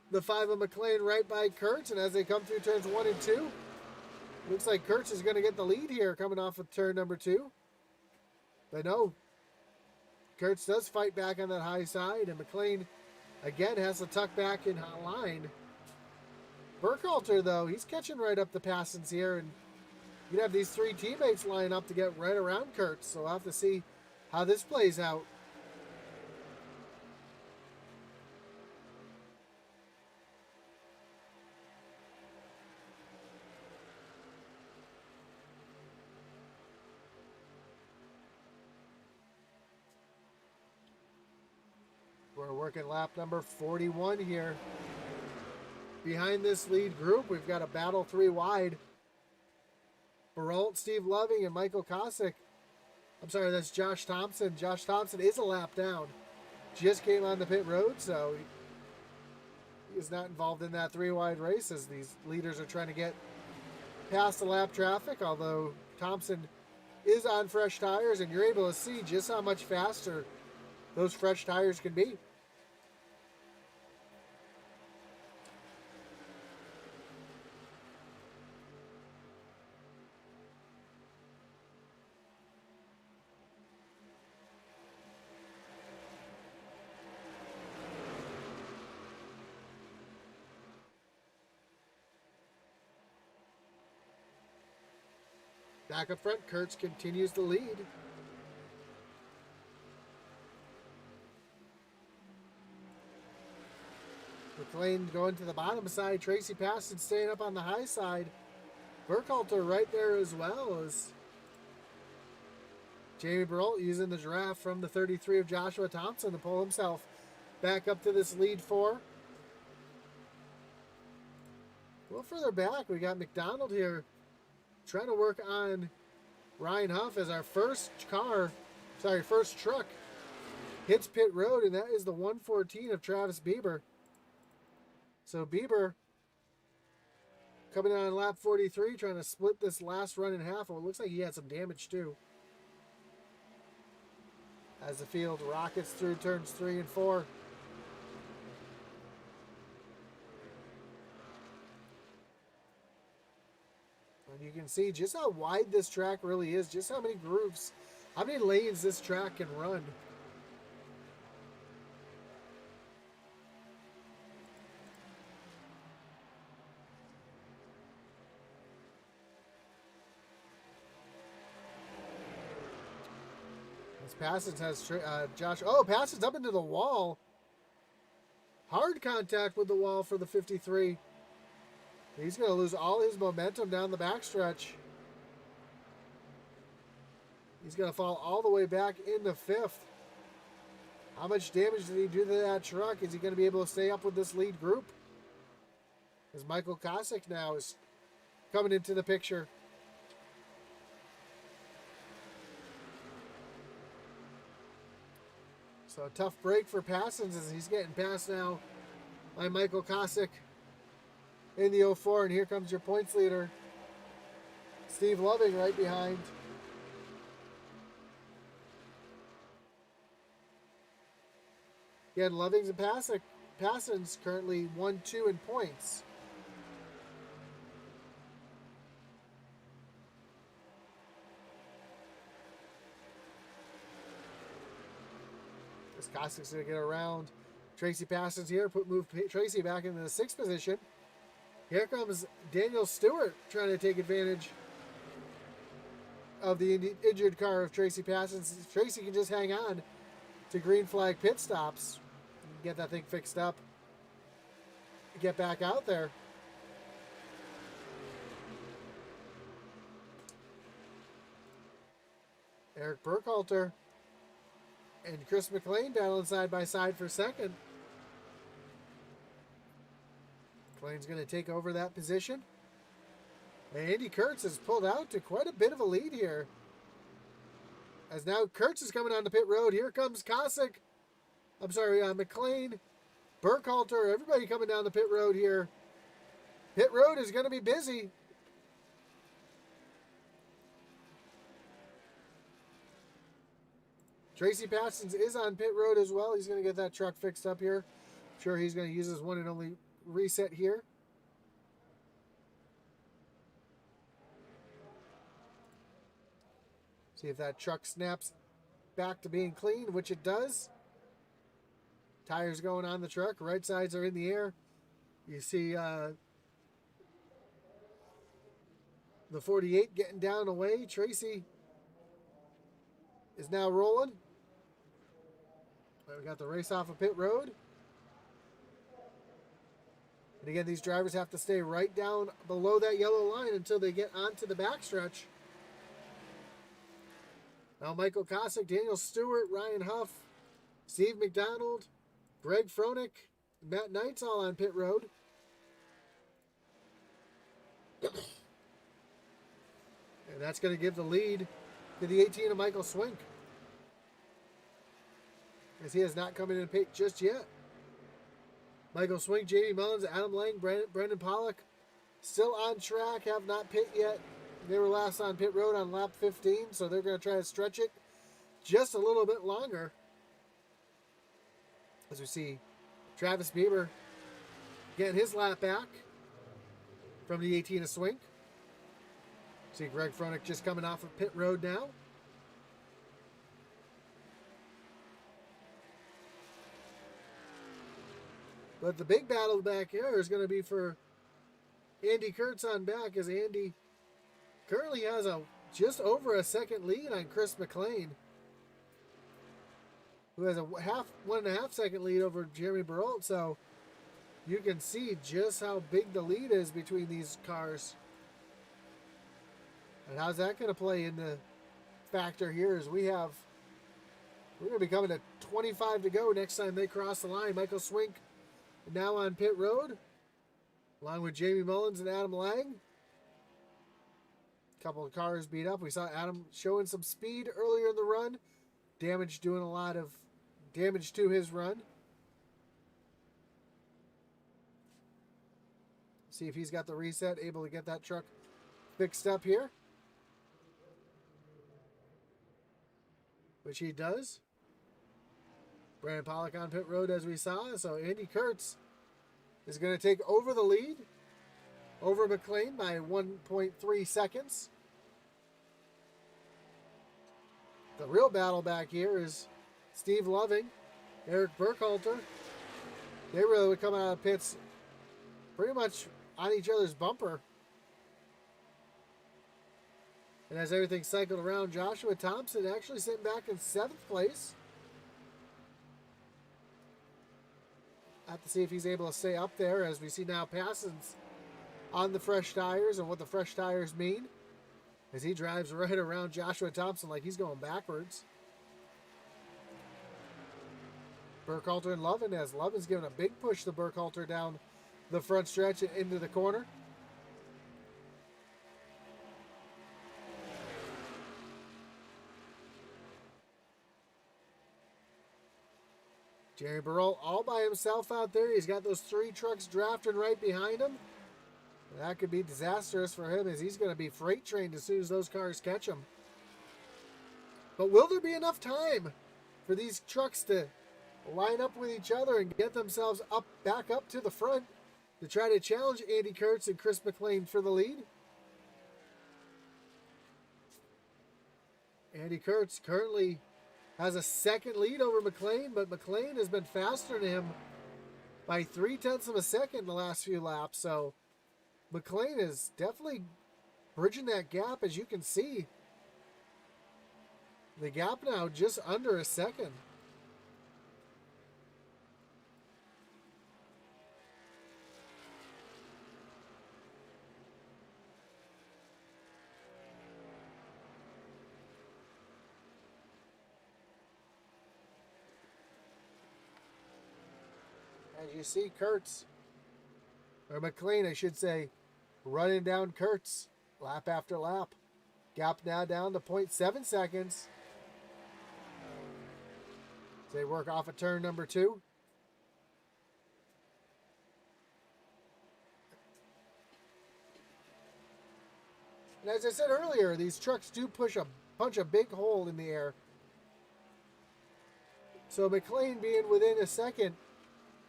Speaker 2: the 5 of Mclean right by Kurtz, and as they come through turns 1 and 2, looks like Kurtz is going to get the lead here coming off of turn number 2. But no, Kurtz does fight back on that high side, and Mclean again has to tuck back in line. Burkhalter, though, he's catching right up the Passons here, and you have these 3 teammates line up to get right around Kurtz, so we'll have to see how this plays out. We're working lap number 41 here. Behind this lead group, we've got a battle 3 wide. Baralt, Steve Loving, and Michael Kosick. I'm sorry, that's Josh Thompson. Josh Thompson is a lap down. Just came on the pit road, so he is not involved in that 3 wide race as these leaders are trying to get past the lap traffic, although Thompson is on fresh tires, and you're able to see just how much faster those fresh tires can be. Back up front, Kurtz continues the lead. Mclean going to the bottom side. Tracy Paston staying up on the high side. Burkhalter right there as well as Jamie Burrell using the draft from the 33 of Joshua Thompson to pull himself back up to this lead 4. A little further back, we got McDonald here trying to work on Ryan Huff as our first truck hits pit road, and that is the 114 of Travis Bieber. So Bieber coming on lap 43, trying to split this last run in half. Well, it looks like he had some damage too. As the field rockets through turns 3 and 4. And you can see just how wide this track really is, just how many grooves, how many lanes this track can run. As Passage has Josh. Oh, Passage up into the wall. Hard contact with the wall for the 53. He's going to lose all his momentum down the backstretch. He's going to fall all the way back in the 5th. How much damage did he do to that truck? Is he going to be able to stay up with this lead group? As Michael Kosick now is coming into the picture. So a tough break for Passons as he's getting passed now by Michael Kosick in the 04. And here comes your points leader, Steve Loving, right behind. Again, Lovings and Passons currently 1-2 in points. Kosick's going to get around Tracy Passons here, move Tracy back into the 6th position. Here comes Daniel Stewart trying to take advantage of the injured car of Tracy Passons. Tracy can just hang on to green flag pit stops, get that thing fixed up, get back out there. Eric Burkhalter and Chris Mclean battling side by side for second. McLean's going to take over that position. And Andy Kurtz has pulled out to quite a bit of a lead here. As now Kurtz is coming on the pit road. Here comes Kosick. McLean, Burkhalter, everybody coming down the pit road here. Pit road is going to be busy. Tracy Passons is on pit road as well. He's going to get that truck fixed up here. I'm sure he's going to use his one and only reset here. See if that truck snaps back to being clean, which it does. Tires going on the truck. Right sides are in the air. You see the 48 getting down away. Tracy is now rolling. We got the race off of pit road. And again, these drivers have to stay right down below that yellow line until they get onto the backstretch. Now Michael Kosick, Daniel Stewart, Ryan Huff, Steve McDonald, Greg Froelich, Matt Knight's all on pit road. And that's going to give the lead to the 18 of Michael Swink, as he has not come in and pit just yet. Michael Swink, J.D. Mullins, Adam Lang, Brendan Pollock, still on track, have not pit yet. They were last on pit road on lap 15, so they're going to try to stretch it just a little bit longer. As we see Travis Bieber getting his lap back from the 18 of Swink. See Greg Froelich just coming off of pit road now. But the big battle back here is going to be for Andy Kurtz on back, as Andy currently has a just over a second lead on Chris Mclean, who has a 1.5 second lead over Jeremy Burrolt. So you can see just how big the lead is between these cars. And how's that going to play in the factor here as we're going to be coming to 25 to go next time they cross the line. Michael Swink now on pit road, along with Jamie Mullins and Adam Lang. A couple of cars beat up. We saw Adam showing some speed earlier in the run. Damage doing a lot of damage to his run. See if he's got the reset, able to get that truck fixed up here. Which he does. Brandon Pollock on pit road as we saw. So Andy Kurtz is going to take over the lead over Mclean by 1.3 seconds. The real battle back here is Steve Loving, Eric Burkhalter. They really would come out of pits pretty much on each other's bumper. And as everything cycled around, Joshua Thompson actually sitting back in 7th place. Have to see if he's able to stay up there as we see now Passon's on the fresh tires and what the fresh tires mean as he drives right around Joshua Thompson like he's going backwards. Burkhalter and Lovin, as Lovin's giving a big push to Burkhalter down the front stretch and into the corner. Jerry Burrell all by himself out there. He's got those 3 trucks drafting right behind him. That could be disastrous for him as he's going to be freight trained as soon as those cars catch him. But will there be enough time for these trucks to line up with each other and get themselves back up to the front to try to challenge Andy Kurtz and Chris Mclean for the lead? Andy Kurtz currently has a second lead over Mclean, but Mclean has been faster than him by 0.3 of a second the last few laps. So Mclean is definitely bridging that gap, as you can see. The gap now just under a second. As you see Kurtz, or Mclean, I should say, running down Kurtz lap after lap. Gap now down to 0.7 seconds. They work off of turn number 2. And as I said earlier, these trucks do punch a big hole in the air. So Mclean being within a second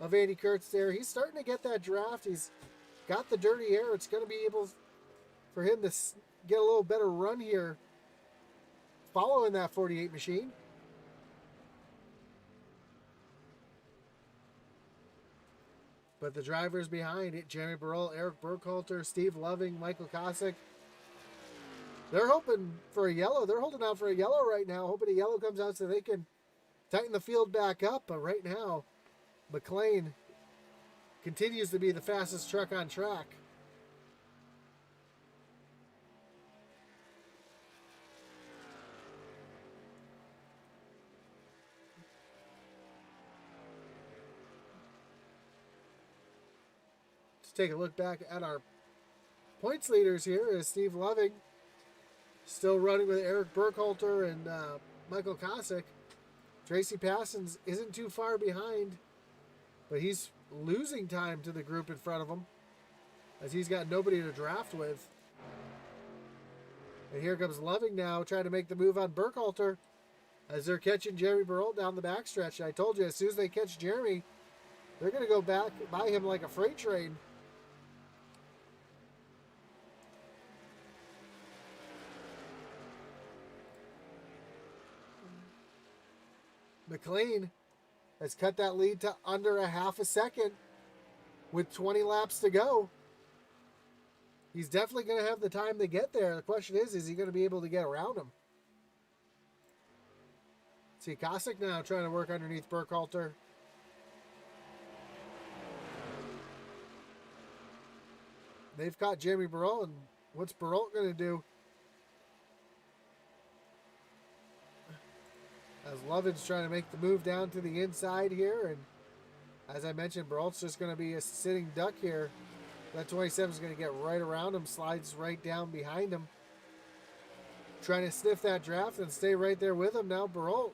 Speaker 2: of Andy Kurtz there, he's starting to get that draft. He's got the dirty air. It's going to be able for him to get a little better run here following that 48 machine. But the drivers behind it, Jeremy Burrell, Eric Burkhalter, Steve Loving, Michael Kosick, they're hoping for a yellow. They're holding out for a yellow right now, hoping a yellow comes out so they can tighten the field back up. But right now, Mclean continues to be the fastest truck on track. Let's take a look back at our points leaders here as Steve Loving still running with Eric Burkhalter and Michael Kosick. Tracy Passons isn't too far behind, but he's losing time to the group in front of him as he's got nobody to draft with. And here comes Loving now trying to make the move on Burkhalter as they're catching Jeremy Burrell down the backstretch. I told you, as soon as they catch Jeremy, they're going to go back by him like a freight train. Mclean has cut that lead to under a half a second with 20 laps to go. He's definitely going to have the time to get there. The question is he going to be able to get around him? See, Kosick now trying to work underneath Burkhalter. They've caught Jeremy Burrell, and what's Burrell going to do? As Lovin's trying to make the move down to the inside here, and as I mentioned, Burrell's just going to be a sitting duck here. That 27 is going to get right around him, slides right down behind him. Trying to sniff that draft and stay right there with him. Now Burrell,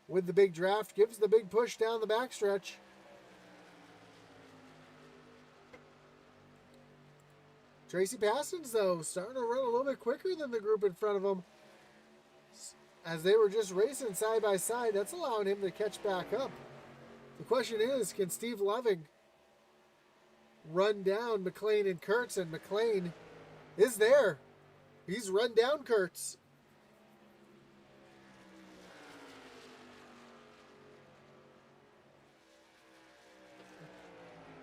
Speaker 2: with the big draft, gives the big push down the backstretch. Tracy Parsons, though, starting to run a little bit quicker than the group in front of him. As they were just racing side by side, that's allowing him to catch back up. The question is, can Steve Loving run down Mclean and Kurtz? And Mclean is there. He's run down Kurtz.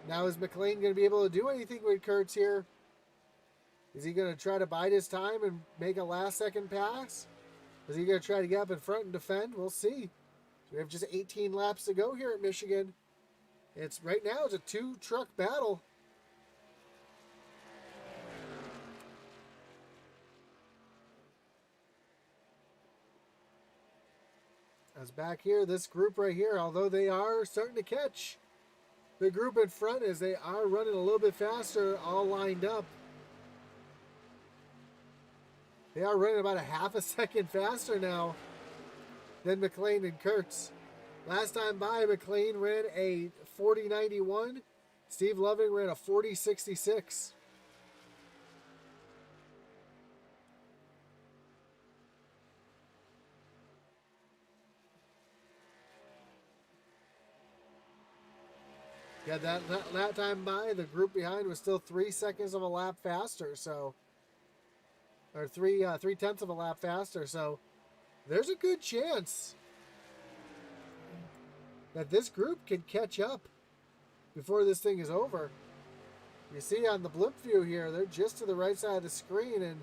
Speaker 2: Now is Mclean going to be able to do anything with Kurtz here? Is he going to try to bide his time and make a last-second pass? Is he going to try to get up in front and defend? We'll see. We have just 18 laps to go here at Michigan. Right now it's a two-truck battle. As back here, this group right here, although they are starting to catch the group in front as they are running a little bit faster, all lined up. They are running about a half a second faster now than Mclean and Kurtz. Last time by, Mclean ran a 40.91. Steve Loving ran a 40.66. Yeah, that time by, the group behind was still 3 seconds of a lap faster, so... Or three-tenths of a lap faster, so there's a good chance that this group can catch up before this thing is over. You see on the blimp view here, they're just to the right side of the screen, and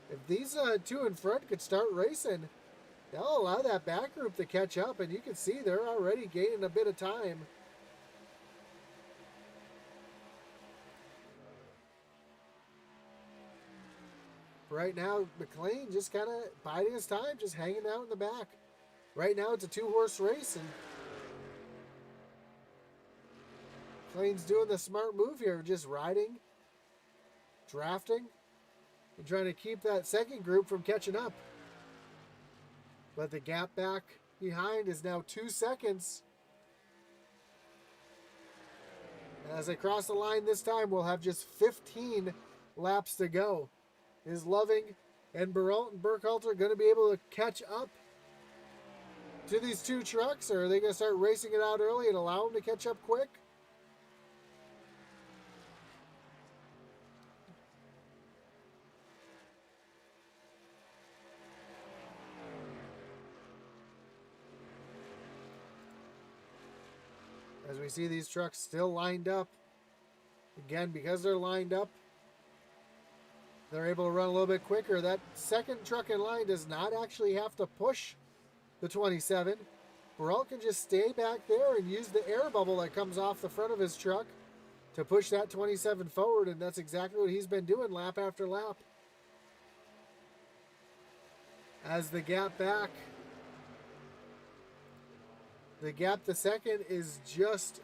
Speaker 2: if these two in front could start racing, they'll allow that back group to catch up, and you can see they're already gaining a bit of time. Right now, Mclean just kind of biding his time, just hanging out in the back. Right now, it's a two-horse race, and Mclean's doing the smart move here, just riding, drafting, and trying to keep that second group from catching up. But the gap back behind is now 2 seconds. As they cross the line this time, we'll have just 15 laps to go. Is Loving and Burkhalter going to be able to catch up to these two trucks, or are they going to start racing it out early and allow them to catch up quick? As we see these trucks still lined up. Again, because they're lined up, they're able to run a little bit quicker. That second truck in line does not actually have to push the 27. Burrell can just stay back there and use the air bubble that comes off the front of his truck to push that 27 forward, and that's exactly what he's been doing lap after lap. As the gap back, the gap to second is just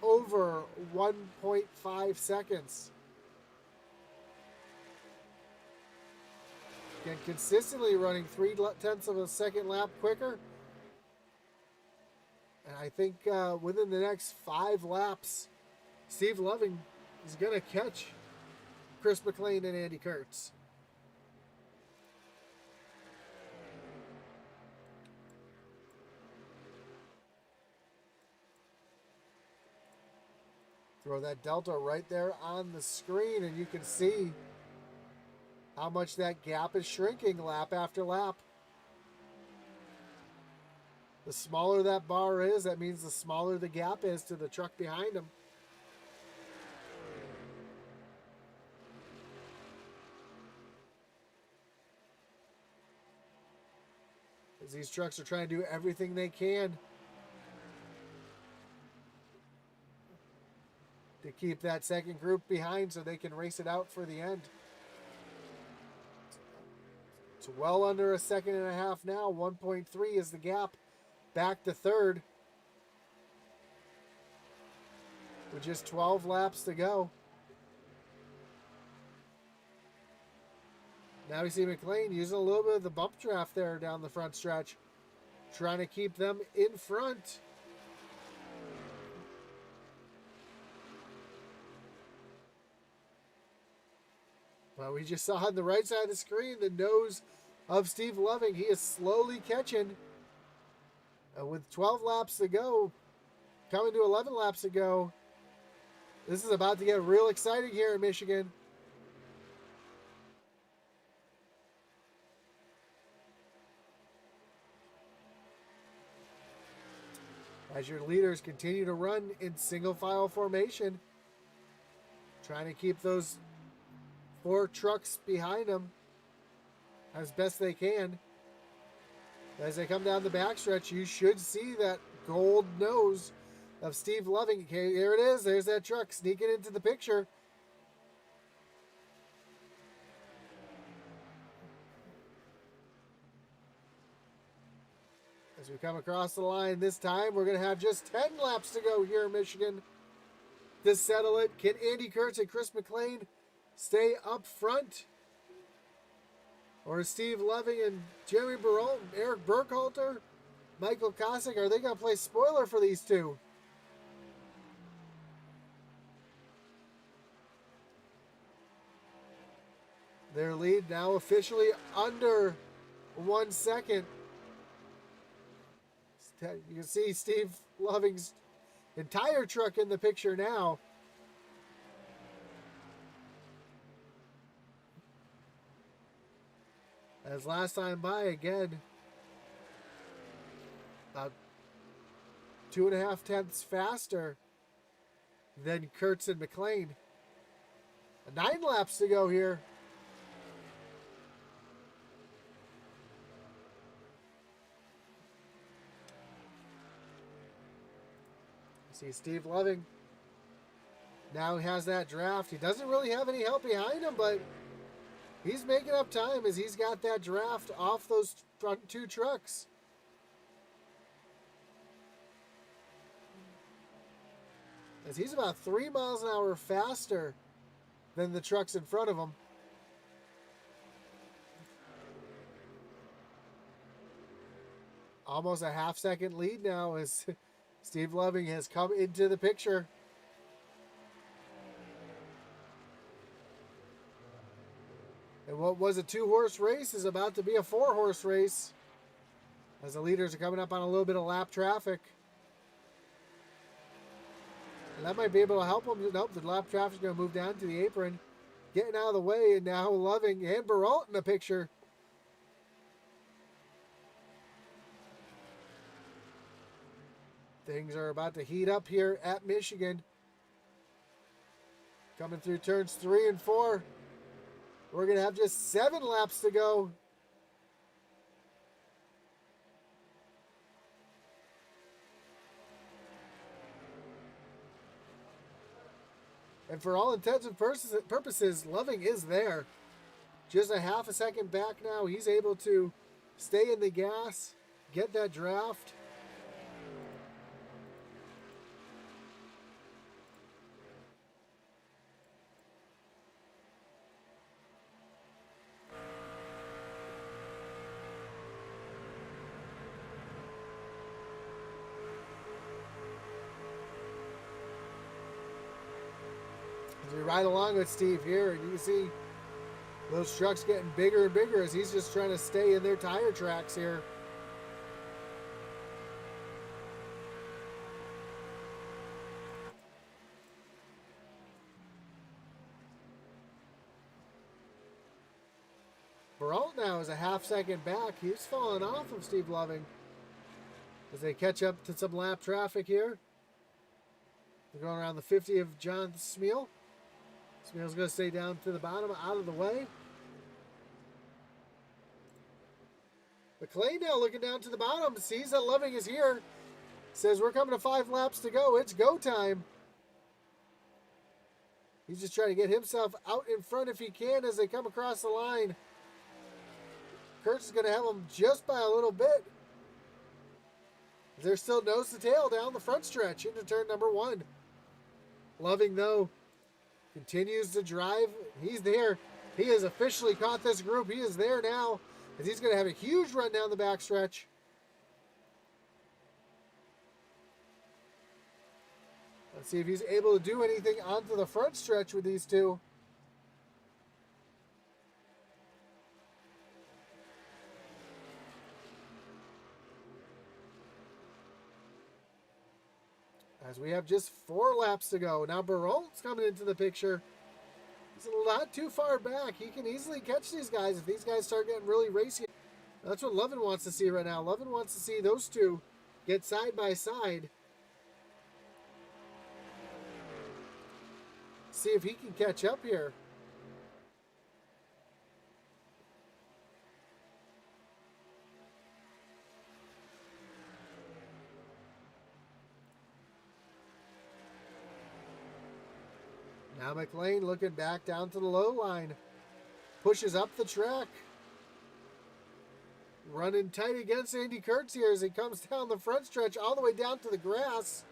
Speaker 2: over 1.5 seconds. Again, consistently running 3/10 of a second lap quicker. And I think within the next 5 laps, Steve Loving is going to catch Chris Mclean and Andy Kurtz. Throw that delta right there on the screen, and you can see how much that gap is shrinking lap after lap. The smaller that bar is, that means the smaller the gap is to the truck behind him. As these trucks are trying to do everything they can to keep that second group behind so they can race it out for the end. It's well under a second and a half now. 1.3 is the gap back to third. With just 12 laps to go. Now we see Mclean using a little bit of the bump draft there down the front stretch. Trying to keep them in front. But we just saw on the right side of the screen the nose of Steve Loving. He is slowly catching. With 12 laps to go, coming to 11 laps to go, this is about to get real exciting here in Michigan. As your leaders continue to run in single file formation, trying to keep those 4 trucks behind them as best they can. As they come down the backstretch, you should see that gold nose of Steve Loving. Okay, there it is. There's that truck sneaking into the picture. As we come across the line this time, we're going to have just 10 laps to go here in Michigan to settle it. Can Andy Kurtz and Chris Mclean stay up front? Or Steve Loving and Jeremy Burrell, Eric Burkhalter, Michael Kosick, are they going to play spoiler for these two? Their lead now officially under 1 second. You can see Steve Loving's entire truck in the picture now. As last time by, again, about 2.5 tenths faster than Kurtz and Mclean. 9 laps to go here. See Steve Loving now has that draft. He doesn't really have any help behind him, but he's making up time as he's got that draft off those front 2 trucks. As he's about 3 miles an hour faster than the trucks in front of him. Almost a half-second lead now as Steve Loving has come into the picture. And what was a 2-horse race is about to be a 4-horse race as the leaders are coming up on a little bit of lap traffic. And that might be able to help them. Nope, the lap traffic is going to move down to the apron. Getting out of the way, and now Loving and Baralt in the picture. Things are about to heat up here at Michigan. Coming through turns 3 and 4. We're going to have just 7 laps to go. And for all intents and purposes, Loving is there. Just a half a second back now. He's able to stay in the gas, get that draft. We ride along with Steve here, and you can see those trucks getting bigger and bigger as he's just trying to stay in their tire tracks here. Baralt now is a half second back. He's falling off of Steve Loving as they catch up to some lap traffic here. They're going around the 50 of John Smeal. Smeal's going to stay down to the bottom, out of the way. Mclean now looking down to the bottom, sees that Loving is here. Says, we're coming to 5 laps to go. It's go time. He's just trying to get himself out in front if he can as they come across the line. Kurtz is going to have him just by a little bit. They're still nose to tail down the front stretch into turn number 1. Loving, though, continues to drive. He's there. He has officially caught this group. He is there now as he's going to have a huge run down the backstretch. Let's see if he's able to do anything onto the front stretch with these two. As we have just 4 laps to go. Now Barol's coming into the picture. He's not too far back. He can easily catch these guys if these guys start getting really racy. That's what Lovin wants to see right now. Lovin wants to see those two get side by side. See if he can catch up here. Now Mclean looking back down to the low line. Pushes up the track. Running tight against Andy Kurtz here as he comes down the front stretch all the way down to the grass.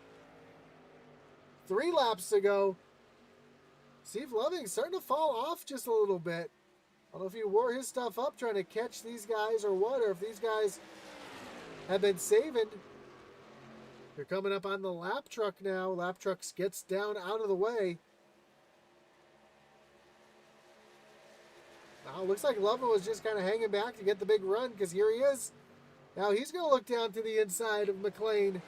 Speaker 2: 3 laps to go. Steve Loving starting to fall off just a little bit. I don't know if he wore his stuff up trying to catch these guys or what, or if these guys have been saving. They're coming up on the lap truck now. Lap truck gets down out of the way. Now, looks like Lovin was just kind of hanging back to get the big run because here he is. Now he's going to look down to the inside of Mclean.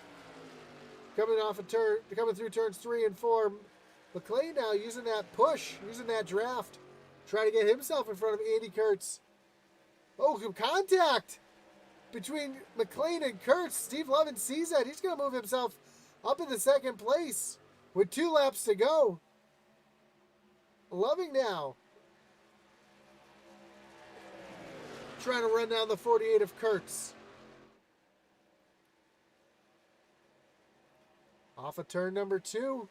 Speaker 2: Coming through turns 3 and 4. Mclean now using that push, using that draft, trying to get himself in front of Andy Kurtz. Oh, contact between Mclean and Kurtz. Steve Lovin sees that. He's going to move himself up into 2nd place with 2 laps to go. Loving now trying to run down the 48 of Kurtz. Off of turn number 2.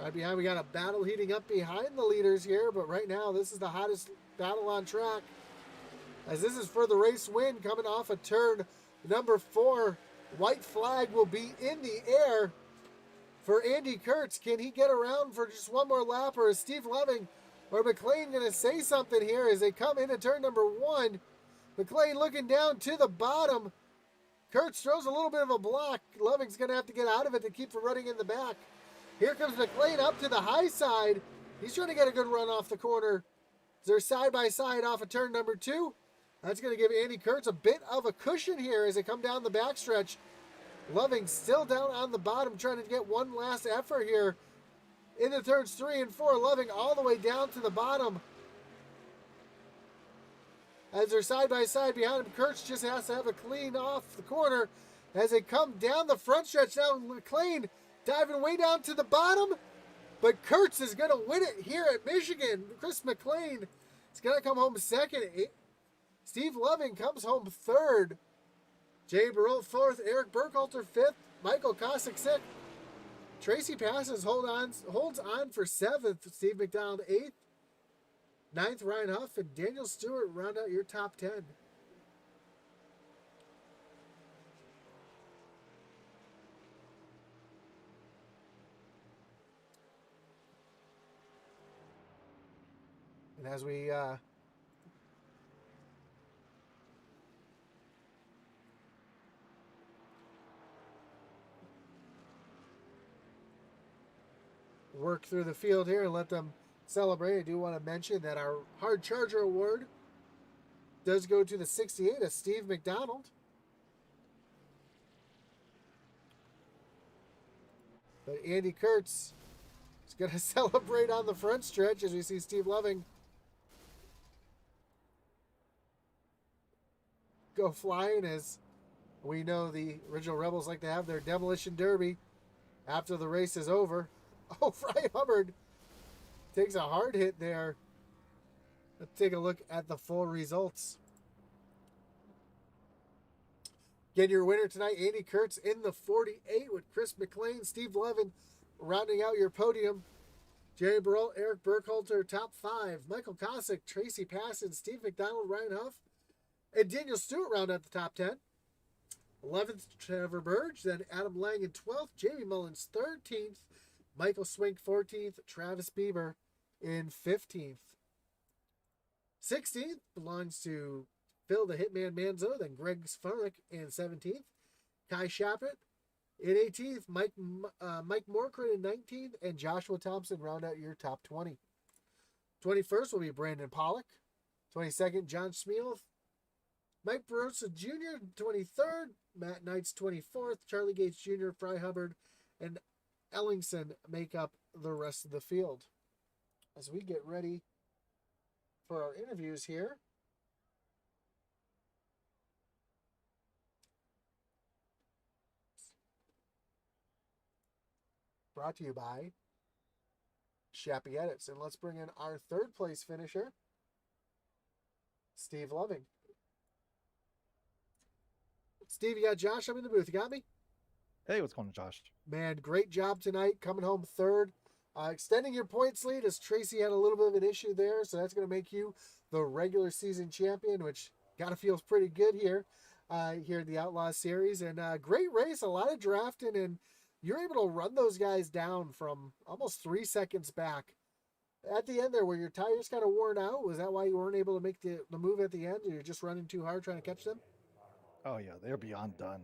Speaker 2: Right behind, we got a battle heating up behind the leaders here, but right now this is the hottest battle on track. As this is for the race win coming off of turn number 4. White flag will be in the air for Andy Kurtz. Can he get around for just one more lap, or is Steve Loving or Mclean going to say something here as they come into turn number 1? Mclean looking down to the bottom. Kurtz throws a little bit of a block. Loving's going to have to get out of it to keep from running in the back. Here comes Mclean up to the high side. He's trying to get a good run off the corner. They're side by side off of turn number 2. That's going to give Andy Kurtz a bit of a cushion here as they come down the backstretch. Loving still down on the bottom, trying to get one last effort here. Into turns 3 and 4, Loving all the way down to the bottom. As they're side by side behind him, Kurtz just has to have a clean off the corner as they come down the front stretch. Now Mclean diving way down to the bottom, but Kurtz is going to win it here at Michigan. Chris Mclean is going to come home 2nd. Steve Loving comes home 3rd. Jay Burrell 4th. Eric Burkhalter 5th. Michael Kosick 6th. Tracy Passes holds on for 7th. Steve McDonald 8th. 9th, Ryan Huff and Daniel Stewart round out your top 10. And as we work through the field here and let them celebrate, I do want to mention that our Hard Charger Award does go to the 68 of Steve McDonald. But Andy Kurtz is going to celebrate on the front stretch as we see Steve Loving go flying, as we know the original Rebels like to have their demolition derby after the race is over. Oh, Fry Hubbard takes a hard hit there Let's take a look at the full results. Again, your winner tonight, Andy Kurtz in the 48 with Chris McLean, Steve Levin rounding out your podium. Jerry Burrell, Eric Burkhalter, top 5. Michael Kosick, Tracy Passon, Steve McDonald, Ryan Huff, and Daniel Stewart round out the top 10. 11th, Trevor Burge, then Adam Lang in 12th, Jamie Mullins 13th, Michael Swink 14th, Travis Bieber in 15th. 16th belongs to Phil the Hitman Manzo, then Greg Sfarnick in 17th, Kai Shappett in 18th, Mike Morkran in 19th, and Joshua Thompson round out your top 20. 21st will be Brandon Pollock. 22nd, John Schmiel. Mike Barossa Jr., 23rd. Matt Knights, 24th. Charlie Gates Jr., Fry Hubbard, and Ellingson make up the rest of the field. As we get ready for our interviews here, brought to you by Shappy Edits. And let's bring in our third place finisher, Steve Loving. Steve, you got Josh up in the booth. You got me?
Speaker 3: Hey, what's going on, Josh?
Speaker 2: Man, great job tonight, coming home third. Extending your points lead as Tracy had a little bit of an issue there, so that's going to make you the regular season champion, which gotta feels pretty good here in the Outlaw Series. And great race, a lot of drafting, and you're able to run those guys down from almost 3 seconds back. At the end there, were your tires kind of worn out? Was that why you weren't able to make the move at the end? You're just running too hard trying to catch them?
Speaker 3: Oh yeah, they're beyond done.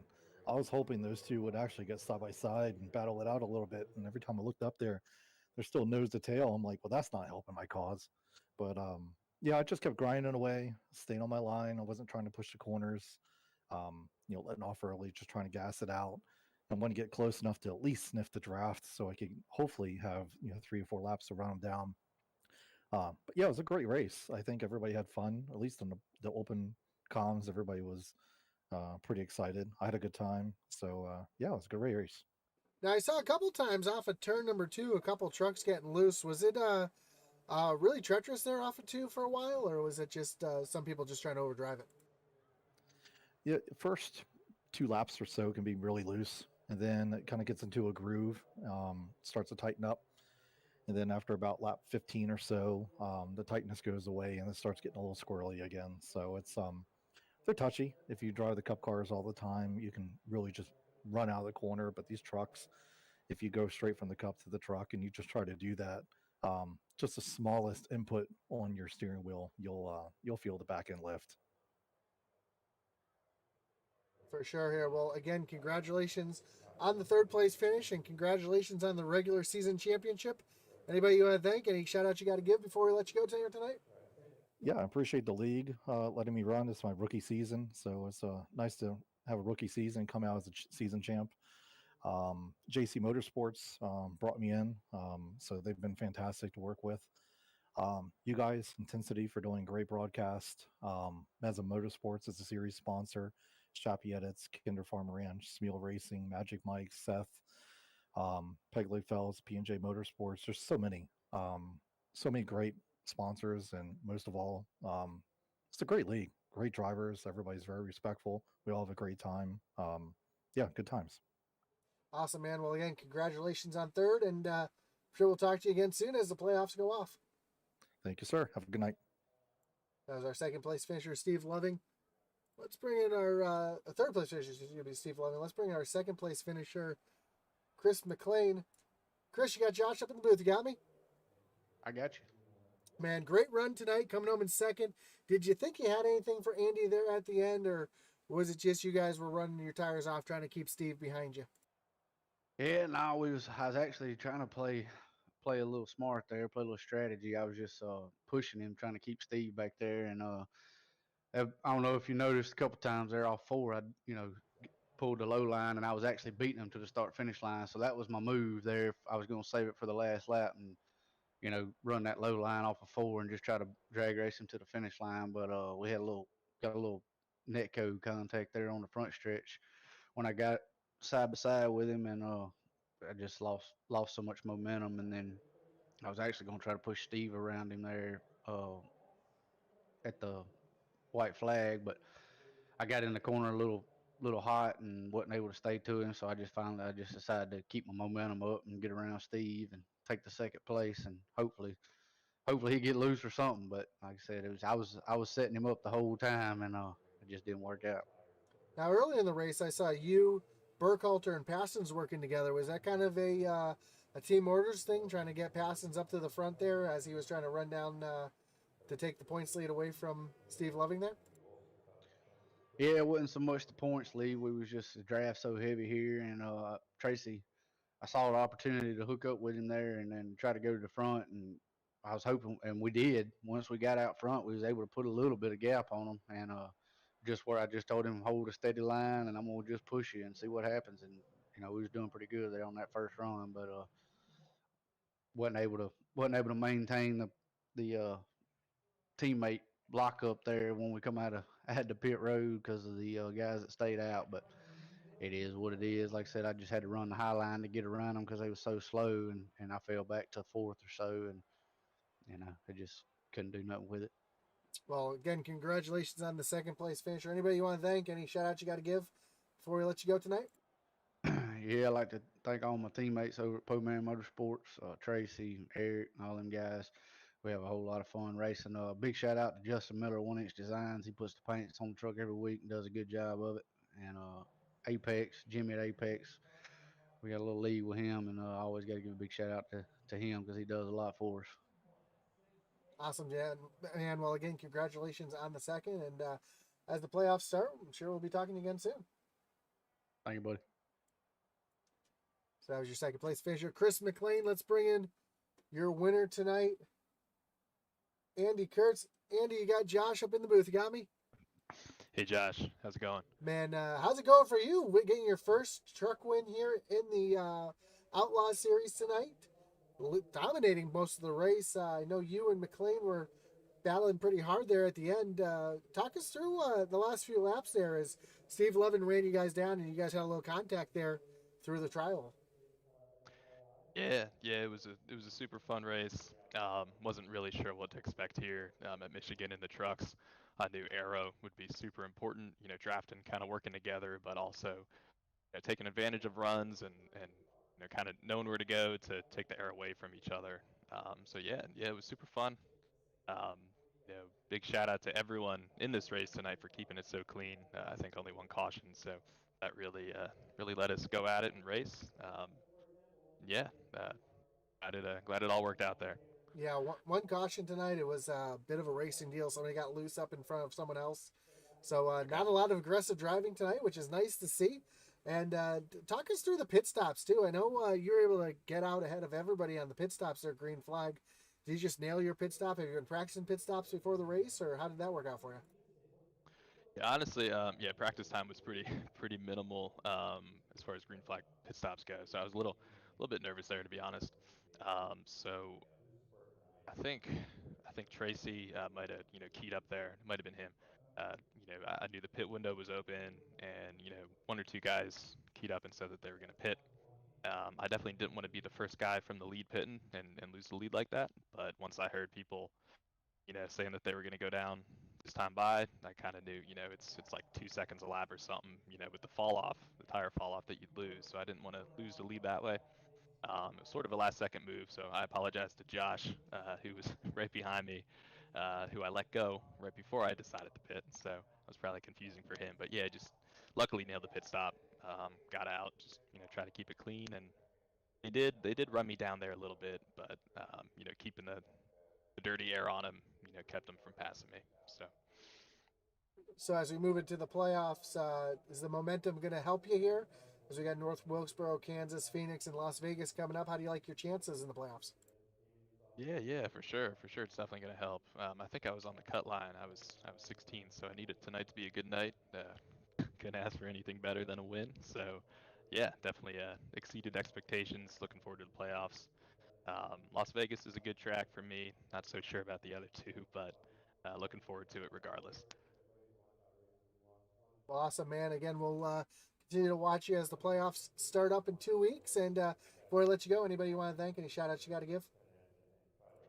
Speaker 3: I was hoping those two would actually get side by side and battle it out a little bit. And every time I looked up there, they're still nose to tail. I'm like, well, that's not helping my cause. But yeah, I just kept grinding away, staying on my line. I wasn't trying to push the corners, letting off early, just trying to gas it out. I want to get close enough to at least sniff the draft, so I could hopefully have 3 or 4 laps to run them down. But yeah, it was a great race. I think everybody had fun, at least in the open comms. Everybody was pretty excited. I had a good time. So yeah, it was a good race.
Speaker 2: Now I saw a couple times off of turn number 2, a couple trucks getting loose. Was it really treacherous there off of 2 for a while, or was it just some people just trying to overdrive it?
Speaker 3: Yeah, first 2 laps or so can be really loose, and then it kind of gets into a groove, starts to tighten up, and then after about lap 15 or so, the tightness goes away and it starts getting a little squirrely again. So it's they're touchy. If you drive the cup cars all the time, you can really just run out of the corner. But these trucks, if you go straight from the cup to the truck and you just try to do that, just the smallest input on your steering wheel, you'll feel the back end lift.
Speaker 2: For sure here. Well, again, congratulations on the third place finish and congratulations on the regular season championship. Anybody you want to thank? Any shout outs you got to give before we let you go tonight?
Speaker 3: Yeah, I appreciate the league letting me run. It's my rookie season, so it's nice to have a rookie season, come out as a season champ. JC Motorsports brought me in, so they've been fantastic to work with. You guys, Intensity, for doing great broadcast. Meza Motorsports is a series sponsor. Shappy Edits, Kinder Farm Ranch, Smeal Racing, Magic Mike, Seth, Pegley Fells, P&J Motorsports. There's so many great sponsors, and most of all, it's a great league. Great drivers. Everybody's very respectful. We all have a great time. Yeah, good times.
Speaker 2: Awesome, man. Well, again, congratulations on third, and I'm sure we'll talk to you again soon as the playoffs go off.
Speaker 3: Thank you, sir. Have a good night.
Speaker 2: That was our second place finisher, Steve Loving. Let's bring in our third place finisher, is going to be Steve Loving. Let's bring in our second place finisher, Chris McLean. Chris, you got Josh up in the booth. You got me?
Speaker 4: I got you.
Speaker 2: Man, great run tonight, coming home in second. Did you think you had anything for Andy there at the end, or was it just you guys were running your tires off trying to keep Steve behind you?
Speaker 4: Yeah, no, I was actually trying to play a little smart there, play a little strategy. I was just pushing him, trying to keep Steve back there, and I don't know if you noticed a couple times there off 4, I pulled the low line, and I was actually beating him to the start finish line. So that was my move there. If I was going to save it for the last lap and run that low line off of 4 and just try to drag race him to the finish line. But we had got a little netco contact there on the front stretch when I got side by side with him, and I just lost so much momentum. And then I was actually going to try to push Steve around him there. at the white flag, but I got in the corner a little hot and wasn't able to stay to him. So I just decided to keep my momentum up and get around Steve and take the second place, and hopefully he get loose or something. But like I said, I was setting him up the whole time, and it just didn't work out.
Speaker 2: Now, early in the race, I saw you, Burkhalter, and Passons working together. Was that kind of a team orders thing, trying to get Passons up to the front there as he was trying to run down to take the points lead away from Steve Loving there?
Speaker 4: Yeah, it wasn't so much the points lead. We was just the draft so heavy here, and Tracy, I saw an opportunity to hook up with him there and then try to go to the front, and I was hoping, and we did. Once we got out front, we was able to put a little bit of gap on him, and just where I just told him hold a steady line, and I'm gonna just push you and see what happens. And we was doing pretty good there on that first run, but wasn't able to maintain the teammate block up there when we come out of I had the pit road because of the guys that stayed out. But it is what it is. Like I said, I just had to run the high line to get around them because they were so slow, and I fell back to fourth or so, and I just couldn't do nothing with it.
Speaker 2: Well, again, congratulations on the second place finisher. Anybody you want to thank? Any shout outs you got to give before we let you go tonight?
Speaker 4: Yeah, I'd like to thank all my teammates over at Poman Motorsports, Tracy, Eric, and all them guys. We have a whole lot of fun racing. Big shout out to Justin Miller, 1 Inch Designs. He puts the paints on the truck every week and does a good job of it. And Apex, Jimmy at Apex, we got a little lead with him, and I always got to give a big shout out to him because he does a lot for us.
Speaker 2: Awesome, Jan. And well, again, congratulations on the second. And as the playoffs start, I'm sure we'll be talking again soon.
Speaker 4: Thank you, buddy.
Speaker 2: So that was your second place finisher, Chris Mclean. Let's bring in your winner tonight, Andy Kurtz. Andy, you got Josh up in the booth. You got me?
Speaker 5: Hey Josh, how's it going?
Speaker 2: Man, how's it going for you? Getting your first truck win here in the Outlaw Series tonight, dominating most of the race. I know you and McLean were battling pretty hard there at the end. Talk us through the last few laps there as Steve Levin ran you guys down and you guys had a little contact there through the trial.
Speaker 5: Yeah, it was a super fun race. Wasn't really sure what to expect here at Michigan in the trucks. I knew aero would be super important, drafting, kind of working together, but also taking advantage of runs and kind of knowing where to go to take the air away from each other. So yeah, it was super fun. Um, Big shout out to everyone in this race tonight for keeping it so clean. I think only one caution, so that really let us go at it and race. Yeah, uh, glad it all worked out there.
Speaker 2: Yeah, one caution tonight. It was a bit of a racing deal. Somebody got loose up in front of someone else. So not a lot of aggressive driving tonight, which is nice to see. And talk us through the pit stops, too. I know you were able to get out ahead of everybody on the pit stops there, green flag. Did you just nail your pit stop? Have you been practicing pit stops before the race, or how did that work out for you?
Speaker 5: Yeah, honestly, practice time was pretty pretty minimal as far as green flag pit stops go. So I was a little bit nervous there, to be honest. So I think Tracy might have keyed up there. It might have been him. I knew the pit window was open, and one or two guys keyed up and said that they were going to pit. I definitely didn't want to be the first guy from the lead pitting and lose the lead like that. But once I heard people, saying that they were going to go down this time by, I kind of knew, it's like 2 seconds a lap or something, with the fall off, the tire fall off that you'd lose. So I didn't want to lose the lead that way. It was sort of a last second move, so I apologize to Josh, who was right behind me, who I let go right before I decided to pit. So it was probably confusing for him. But yeah, just luckily nailed the pit stop, got out, just try to keep it clean, and they did run me down there a little bit, but keeping the dirty air on him, kept him from passing me. So.
Speaker 2: So as we move into the playoffs, is the momentum going to help you here? As we got North Wilkesboro, Kansas, Phoenix, and Las Vegas coming up, how do you like your chances in the playoffs?
Speaker 5: Yeah, for sure. It's definitely going to help. I think I was on the cut line. I was 16, so I needed tonight to be a good night. Couldn't ask for anything better than a win. So, yeah, definitely exceeded expectations. Looking forward to the playoffs. Las Vegas is a good track for me. Not so sure about the other two, but looking forward to it regardless.
Speaker 2: Well, awesome, man. Again, we'll continue to watch you as the playoffs start up in 2 weeks. And before I let you go, anybody you want to thank? Any shout outs you got to give?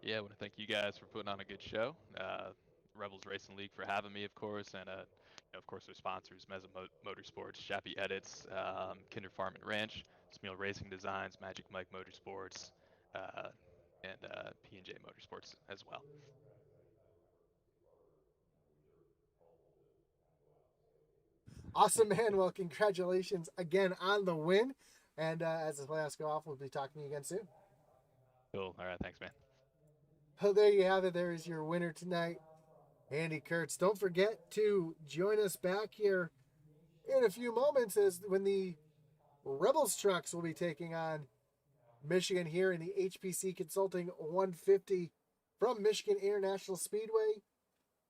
Speaker 5: Yeah, I want to thank you guys for putting on a good show. Rebels Racing League for having me, of course, and of course, their sponsors, Meza Motorsports, Chappie Edits, Kinder Farm and Ranch, Smeal Racing Designs, Magic Mike Motorsports, and P&J Motorsports as well.
Speaker 2: Awesome, man. Well, congratulations again on the win. And as the playoffs go off, we'll be talking to you again soon.
Speaker 5: Cool. All right. Thanks, man.
Speaker 2: So there you have it. There is your winner tonight, Andy Kurtz. Don't forget to join us back here in a few moments as when the Rebels trucks will be taking on Michigan here in the HPC Consulting 150 from Michigan International Speedway.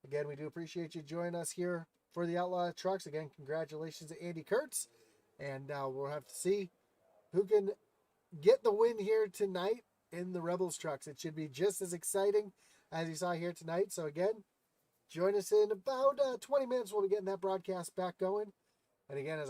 Speaker 2: Again, we do appreciate you joining us here for the Outlaw Trucks. Again, congratulations to Andy Kurtz. And we'll have to see who can get the win here tonight in the Rebels trucks. It should be just as exciting as you saw here tonight. So again, join us in about 20 minutes. We'll be getting that broadcast back going. And again, as